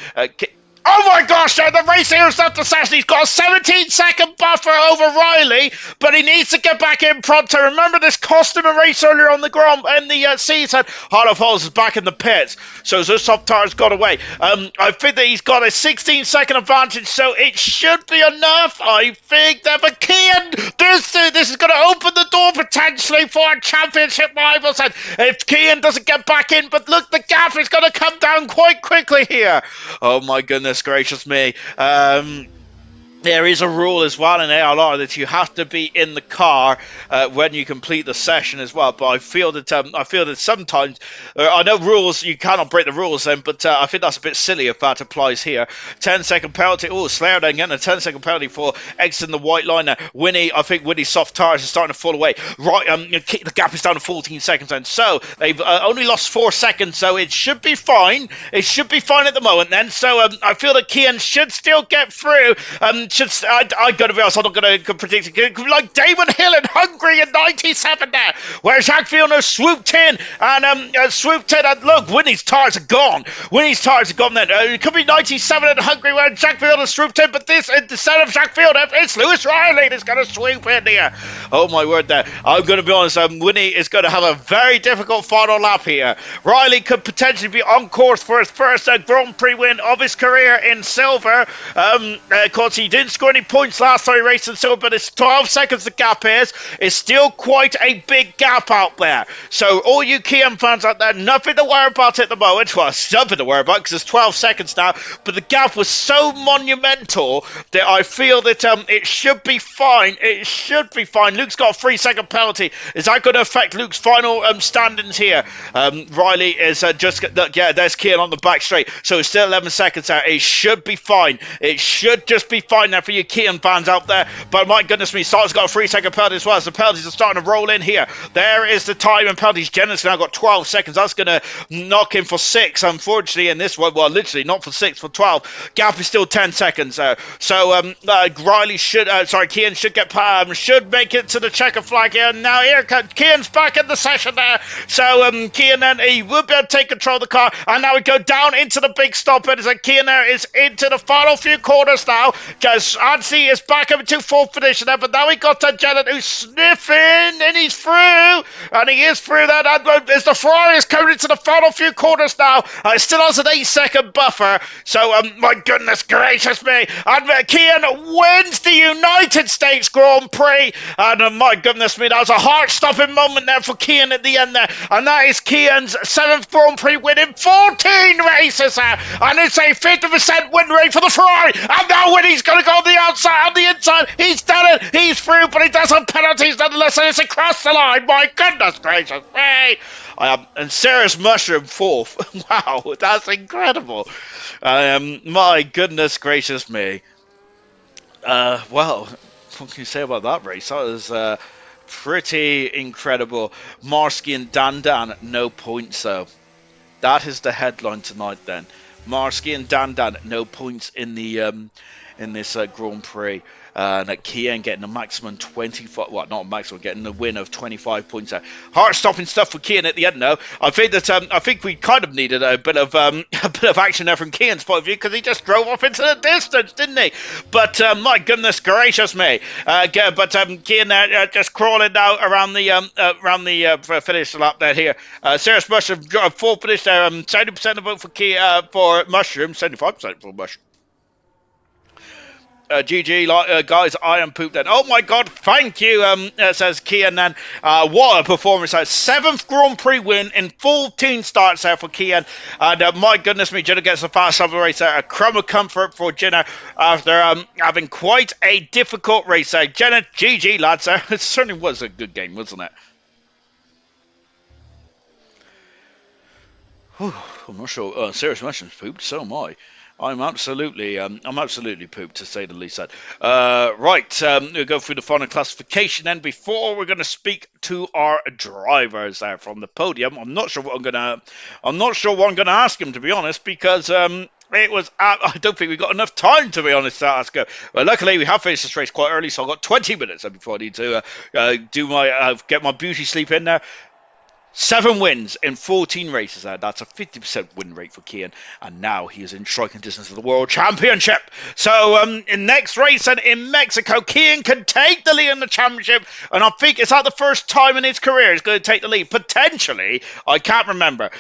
Oh my gosh, the race here is up to session. He's got a 17-second buffer over Riley, but he needs to get back in pronto. Remember, this cost him a race earlier on the season. Heart of Halls is back in the pits, so those soft tires got away. I think that he's got a 16-second advantage, so it should be enough. I think that for Kian, this is going to open the door potentially for a championship rivals. And if Kian doesn't get back in, but look, the gap is going to come down quite quickly here. Oh my goodness gracious me. There is a rule as well in ALR that you have to be in the car when you complete the session as well. But I feel that sometimes I know rules, you cannot break the rules then, but I think that's a bit silly if that applies here. 10-second penalty. Oh, Slayer then getting a 10-second penalty for exiting the white line there. I think Winnie's soft tires are starting to fall away. Right, the gap is down to 14 seconds, and so they've only lost 4 seconds, so it should be fine. It should be fine at the moment then. So I feel that Kian should still get through. I gotta be honest, I'm not gonna predict it. Like Damon Hill in Hungary in '97 there, where Jacques Villeneuve swooped in and look, Winnie's tires are gone. Winnie's tires are gone. Then it could be '97 in Hungary where Jacques Villeneuve swooped in, but this instead of Jacques Villeneuve, it's Lewis Riley that's gonna swoop in here. Oh my word! There, I'm gonna be honest. Winnie is gonna have a very difficult final lap here. Riley could potentially be on course for his first Grand Prix win of his career in silver. Of course, he didn't score any points last time he raced in silver, but it's 12 seconds the gap is. It's still quite a big gap out there. So all you KM fans out there, nothing to worry about at the moment. Well, something to worry about because it's 12 seconds now, but the gap was so monumental that I feel that it should be fine. It should be fine. Luke's got a 3-second penalty. Is that going to affect Luke's final standings here? Riley is there's Kian on the back straight, so it's still 11 seconds out. It should be fine. It should just be fine now for you Kian fans out there. But my goodness me, Star's got a 3-second penalty as well. So the penalties are starting to roll in here. There is the time and penalties. Jenna's now got 12 seconds. That's going to knock him for 6, unfortunately, in this one. Well, literally, not for 6, for 12. Gap is still 10 seconds. Riley should, Kian should should make it to the checker flag here. Now here comes Kian's back in the session there. So Kian then he would be able to take control of the car, and now we go down into the big stop. And Kian there is into the final few corners now. Just Ansi is back up into fourth position there, but now we got Janet who's sniffing, and he's through, and he is through that. And as the Ferrari is coming into the final few corners now, it still has an 8-second buffer. So my goodness gracious me, and Kian wins the United States Grand Prix, and my goodness me, that was a heart-stopping moment there for Kian at the end there, and that is Kian's 7th Grand Prix win in 14 races there, and it's a 50% win rate for the Ferrari, and now Winnie's going to go on the outside, on the inside, he's done it, he's through, but he does have penalties nonetheless, and it's across the line, my goodness gracious me. And Sarah's Mushroom 4th, wow, that's incredible. My goodness gracious me. Well, what can you say about that race? That was pretty incredible. Marsky and Dan, no points though. That is the headline tonight then. Marsky and Dan, no points in the in this Grand Prix. And Kian getting a maximum 25, well, not a maximum, getting the win of 25 points there. Heart-stopping stuff for Kian at the end, though. I think that I think we kind of needed a bit of action there from Kian's point of view, because he just drove off into the distance, didn't he? But my goodness gracious me. Kian just crawling now around the finish lap there here. Serious Mushroom got a full finish there. 70% of the vote for Mushroom, 75% for Mushroom. GG, guys, I am pooped then. Oh my god, thank you, says Kian then. What a performance. 7th Grand Prix win in 14 starts there for Kian. And my goodness me, Jenna gets the fast of the race there. A crumb of comfort for Jenna after having quite a difficult race there. Jenna, GG, lads. It certainly was a good game, wasn't it? Whew, I'm not sure. Serious Mushroom's pooped, so am I. I'm absolutely pooped, to say the least. Right, we'll go through the final classification then. Before we're going to speak to our drivers there from the podium, I'm not sure what I'm going to ask him, to be honest, because it was. I don't think we got enough time, to be honest, to ask her. Well, luckily we have finished this race quite early, so I've got 20 minutes before I need to get my beauty sleep in there. 7 wins in 14 races. That's a 50% win rate for Kian, and now he is in striking distance of the World Championship. So in next race and in Mexico, Kian can take the lead in the championship, and I think it's the first time in his career he's going to take the lead. Potentially, I can't remember,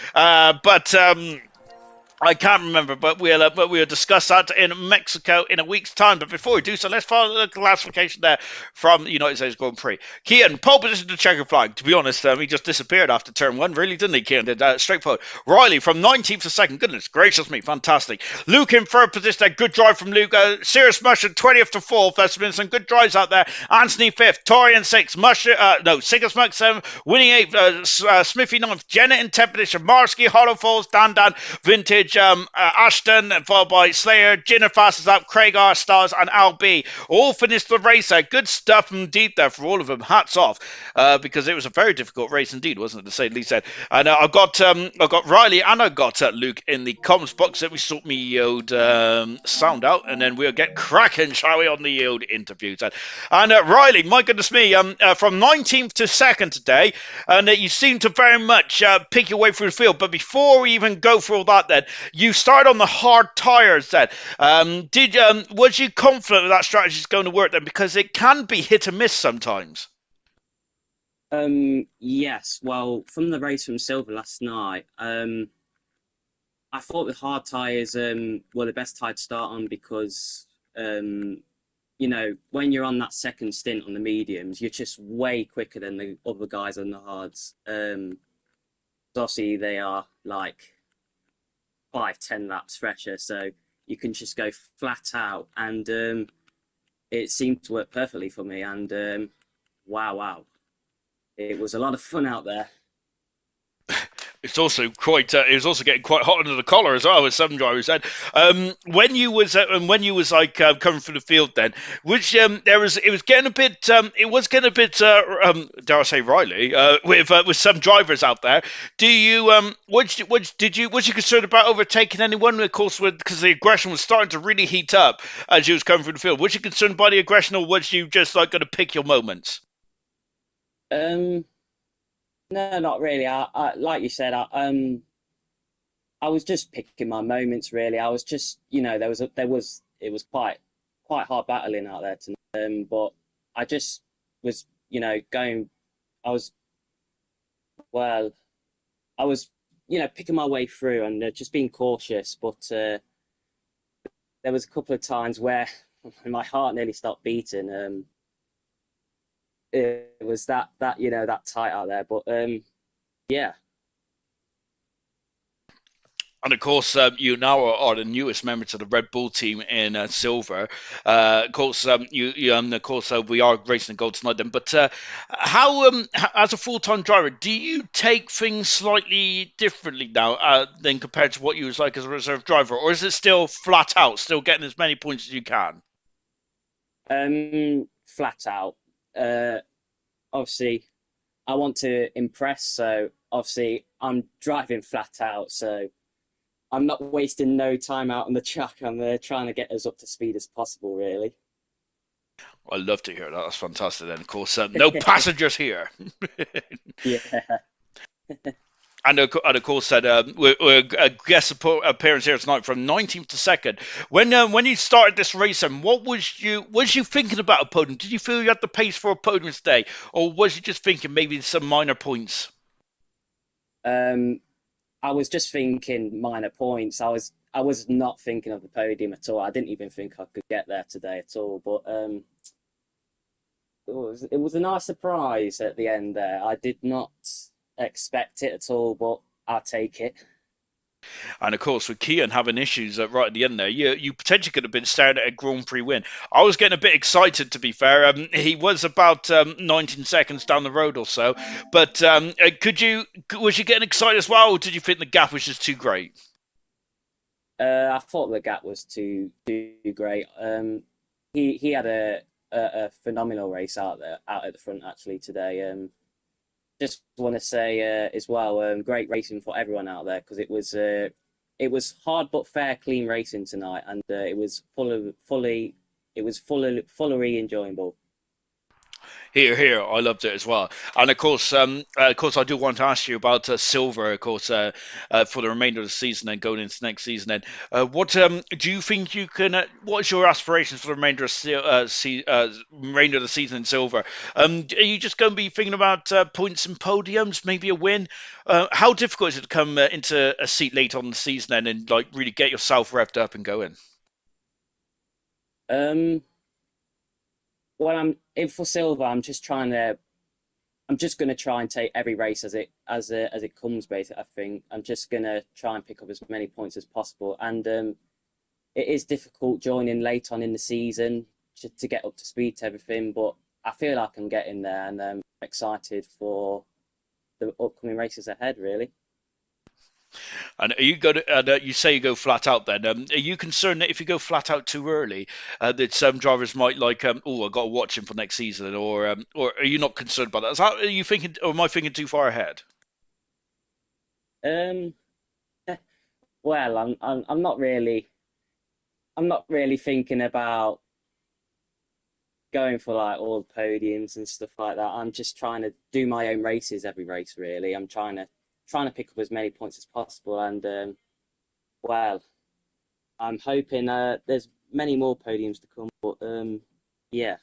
I can't remember, but we'll discuss that in Mexico in a week's time. But before we do so, let's follow the classification there from the United States Grand Prix. Kian, pole position to checker flag. To be honest, he just disappeared after turn 1, really, didn't he, Kian? Did straightforward. Riley from 19th to 2nd. Goodness gracious me, fantastic. Luke in 3rd position there. Good drive from Luke. Serious Mushroom 20th to 4th. There's been some good drives out there. Anthony 5th. Torian 6th. Singer Smoke 7th. Winning 8th. Smithy 9th. Jenna in 10th position. Marsky, Hollow Falls, Dan, Vintage. Savage, Ashton, followed by Slayer, Jinner fastest up, Craig R. Stars, and Al B. All finished the race there. Good stuff indeed there for all of them. Hats off, because it was a very difficult race indeed, wasn't it, to say the least? And I got Riley and I got Luke in the comments box. Let me sort me old sound out, and then we'll get cracking, shall we, on the old interviews. And Riley, my goodness me, from 19th to 2nd today, and you seem to very much pick your way through the field. But before we even go through all that, then you start on the hard tires. Then was you confident that strategy is going to work then? Because it can be hit and miss sometimes. Yes. Well, from the race from Silver last night, I thought the hard tyres were the best tyre to start on because when you're on that second stint on the mediums, you're just way quicker than the other guys on the hards. Obviously they are like 5-10 laps fresher, so you can just go flat out, and it seemed to work perfectly for me. And wow, it was a lot of fun out there. It's also quite. It was also getting quite hot under the collar as well, as some drivers said. When you was like coming through the field, then which it was getting a bit. It was getting a bit. Dare I say, Riley, with some drivers out there. Do you was you concerned about overtaking anyone? Of course, because the aggression was starting to really heat up as you was coming through the field. Was you concerned by the aggression, or was you just like going to pick your moments? Um, no, not really. I like you said, I was just picking my moments really. I was just, it was quite hard battling out there tonight. But I just was, going. I was well. I was, picking my way through and just being cautious. But there was a couple of times where my heart nearly stopped beating. It was that tight out there. But yeah. And of course, you now are the newest member to the Red Bull team in silver. Of course, of course, we are racing the gold tonight. Then, but as a full-time driver, do you take things slightly differently now than compared to what you was like as a reserve driver, or is it still flat out, still getting as many points as you can? Flat out. Obviously, I want to impress, so obviously I'm driving flat out, so I'm not wasting no time out on the track. I'm trying to get us up to speed as possible, really. I love to hear that. That's fantastic. And of course, no passengers here. Yeah. And of course, that we're a guest appearance here tonight from 19th to 2nd. When you started this race, and what was you thinking about a podium? Did you feel you had the pace for a podium today, or was you just thinking maybe some minor points? Um, I was just thinking minor points. I was not thinking of the podium at all. I didn't even think I could get there today at all. But it was a nice surprise at the end there. I did not expect it at all, but I'll take it. And of course, with Kian having issues right at the end there, you potentially could have been staring at a Grand Prix win. I was getting a bit excited, to be fair. He was about 19 seconds down the road or so. But was you getting excited as well, or did you think the gap was just too great? I thought the gap was too great. He had a phenomenal race out there, out at the front actually today. Just want to say as well, great racing for everyone out there because it was hard but fair, clean racing tonight, and it was fully enjoyable. Here, here, I loved it as well. And of course, I do want to ask you about Silver, of course, for the remainder of the season and going into next season. And what do you think you can? What's your aspirations for the remainder of the season in Silver? Are you just going to be thinking about points and podiums, maybe a win? How difficult is it to come into a seat late on the season and like really get yourself revved up and going? Um, well, I'm in for silver. I'm just gonna try and take every race as it comes. Basically, I think I'm just gonna try and pick up as many points as possible. And it is difficult joining late on in the season to get up to speed to everything, but I feel like I'm getting there, and I'm excited for the upcoming races ahead. Really. And are you going to? You say you go flat out. Then are you concerned that if you go flat out too early, that some drivers might like, oh, I got to watch him for next season, or are you not concerned about that? Are you thinking, or am I thinking too far ahead? Um, well, I'm not really thinking about going for like all the podiums and stuff like that. I'm just trying to do my own races every race, really. I'm trying to pick up as many points as possible, and well, I'm hoping there's many more podiums to come. But yeah,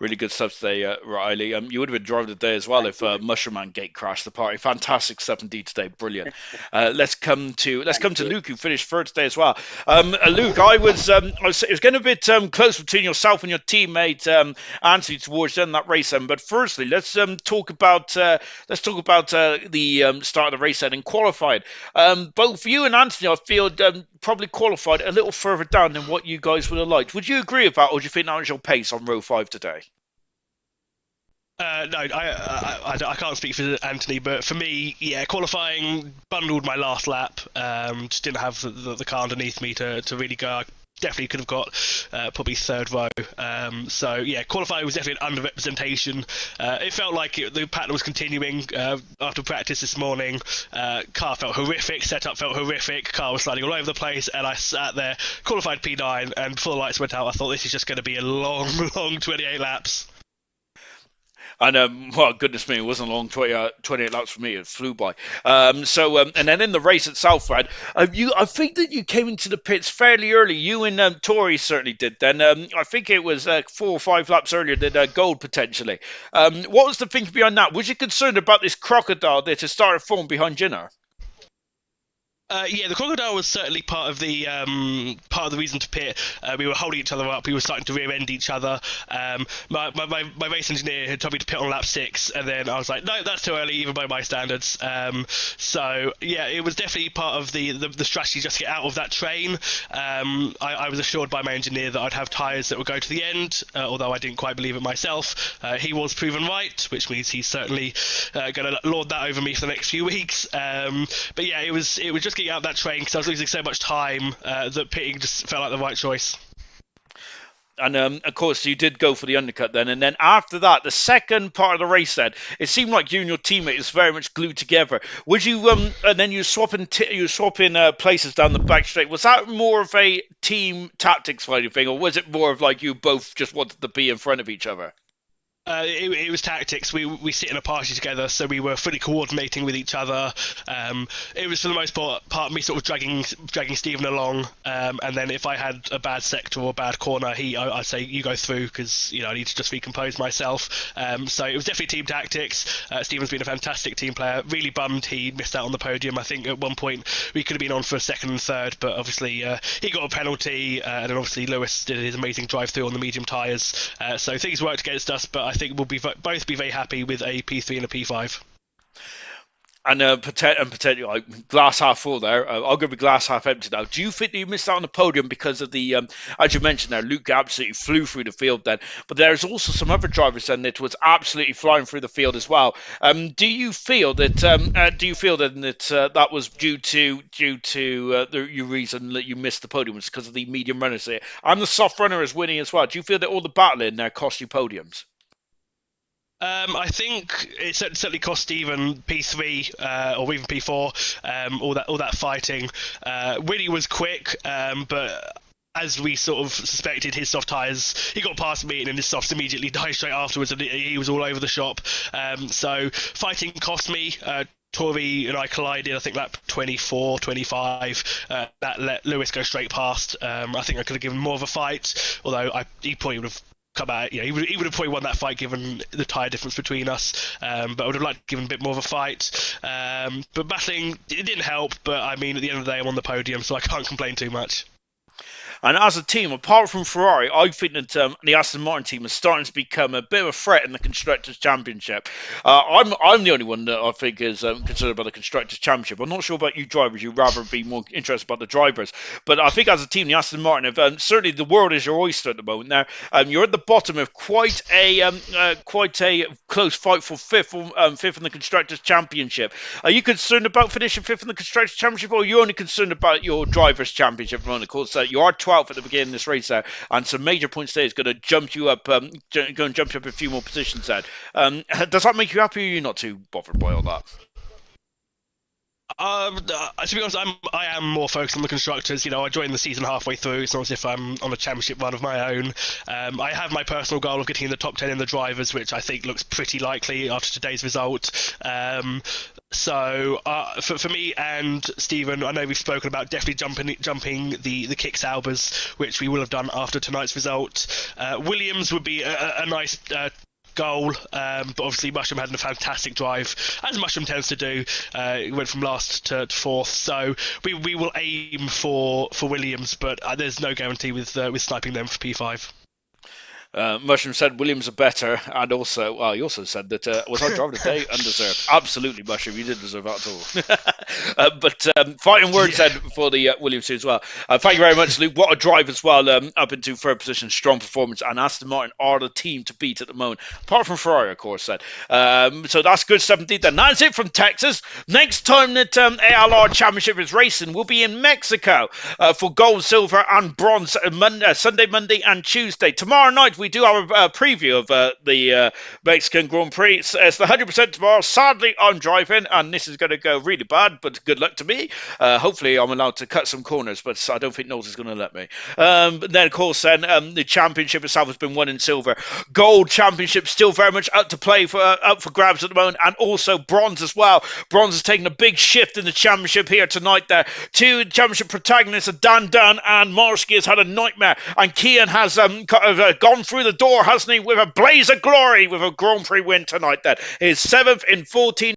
Really good stuff today, Riley. You would have been driving today as well thank if you, Mushroom Man Gate crashed the party. Fantastic stuff indeed today, brilliant. Let's thank come to you. Luke, who finished third today as well. Luke, it was getting a bit close between yourself and your teammate Anthony towards the end of that race. But firstly, let's talk about the start of the race then and qualified. Both you and Anthony, I feel, probably qualified a little further down than what you guys would have liked. Would you agree with that, or do you think that was your pace on row five today? No, I can't speak for Anthony, but for me, yeah, qualifying bundled my last lap. Just didn't have the car underneath me to really go. I definitely could have got probably third row. So yeah, qualifying was definitely an underrepresentation. It felt like the pattern was continuing after practice this morning. Car felt horrific, setup felt horrific, car was sliding all over the place, and I sat there, qualified P9, and before the lights went out, I thought this is just going to be a long, long 28 laps. And well, goodness me, it wasn't long. 28 laps for me, it flew by. And then in the race itself, Brad, I think that you came into the pits fairly early. You and Tori certainly did. Then I think it was 4 or 5 laps earlier than Gold potentially. What was the thinking behind that? Was you concerned about this crocodile there to start a form behind Jinner? Yeah, the crocodile was certainly part of the reason to pit. We were holding each other up. We were starting to rear end each other. My race engineer had told me to pit on lap 6, and then I was like, no, that's too early, even by my standards. So yeah, it was definitely part of the strategy just to get out of that train. I was assured by my engineer that I'd have tyres that would go to the end, although I didn't quite believe it myself. He was proven right, which means he's certainly going to lord that over me for the next few weeks. But yeah, it was just getting out that train because I was losing so much time that pitting just felt like the right choice. And of course, you did go for the undercut then. And then after that, the second part of the race, then it seemed like you and your teammate is very much glued together. Would you? And then you swapping places down the back straight. Was that more of a team tactics kind of thing, or was it more of like you both just wanted to be in front of each other? It was tactics. We sit in a party together, so we were fully coordinating with each other. It was for the most part me sort of dragging Stephen along, and then if I had a bad sector or a bad corner, I'd say you go through because I need to just recompose myself. So it was definitely team tactics. Stephen's been a fantastic team player. Really bummed he missed out on the podium. I think at one point we could have been on for a second and third, but obviously he got a penalty, and then obviously Lewis did his amazing drive through on the medium tyres. So things worked against us, but I think we'll both be very happy with a P3 and a P5. And potentially like glass half full there. I'll go with glass half empty now. Do you think that you missed out on the podium because of the, as you mentioned there, Luke absolutely flew through the field then, but there's also some other drivers then that was absolutely flying through the field as well. Do you feel that that was due to your reason that you missed the podium was because of the medium runners there? And the soft runner is winning as well. Do you feel that all the battling there cost you podiums? I think it certainly cost Stephen P3 or even P4. All that fighting. Willie was quick, but as we sort of suspected, his soft tyres, he got past me and then his softs immediately died straight afterwards, and he was all over the shop. So fighting cost me. Tori and I collided, I think, lap 24, 25. That let Lewis go straight past. I think I could have given more of a fight, although he probably would have come out. He would have probably won that fight given the tyre difference between us. But I would have liked to give him a bit more of a fight. But battling, it didn't help. But I mean, at the end of the day, I'm on the podium, so I can't complain too much. And as a team, apart from Ferrari, I think that the Aston Martin team is starting to become a bit of a threat in the Constructors' Championship. I'm the only one that I think is concerned about the Constructors' Championship. I'm not sure about you drivers. You'd rather be more interested about the drivers. But I think as a team, the Aston Martin have certainly the world is your oyster at the moment. Now you're at the bottom of quite a close fight for fifth in the Constructors' Championship. Are you concerned about finishing fifth in the Constructors' Championship, or are you only concerned about your Drivers' Championship? Of course, you are 12th at the beginning of this race there, and some major points there is going to jump you up, a few more positions there. Does that make you happy, or are you not too bothered by all that? To be honest, I am more focused on the constructors. I joined the season halfway through. It's not as if I'm on a championship run of my own. I have my personal goal of getting in the top 10 in the drivers, which I think looks pretty likely after today's result. So for me and Stephen, I know we've spoken about definitely jumping the Kick Saubers, which we will have done after tonight's result. Williams would be a nice goal, but obviously Mushroom had a fantastic drive, as Mushroom tends to do. He went from last to fourth, so we will aim for Williams, but there's no guarantee with sniping them for P5. Mushroom said Williams are better, and also, he also said that was our driver today undeserved. Absolutely, Mushroom, you didn't deserve that at all. But fighting words said for the Williams team as well. Thank you very much, Luke. What a drive as well, up into third position, strong performance, and Aston Martin are the team to beat at the moment, apart from Ferrari, of course. Said so that's good stuff indeed. Then that's it from Texas. Next time that ALR Championship is racing, we'll be in Mexico for gold, silver, and bronze Sunday, Monday, and Tuesday. Tomorrow night we do have a preview of the Mexican Grand Prix. It's the 100% tomorrow. Sadly, I'm driving, and this is going to go really bad, but good luck to me. Hopefully, I'm allowed to cut some corners, but I don't think Knowles is going to let me. But then, of course, the championship itself has been won in silver. Gold championship still very much up to play for up for grabs at the moment, and also bronze as well. Bronze has taken a big shift in the championship here tonight. There, two championship protagonists, Dan Dunn and Marsky, has had a nightmare, and Kian has gone through the door, hasn't he, with a blaze of glory with a Grand Prix win tonight. Then his 7th in 14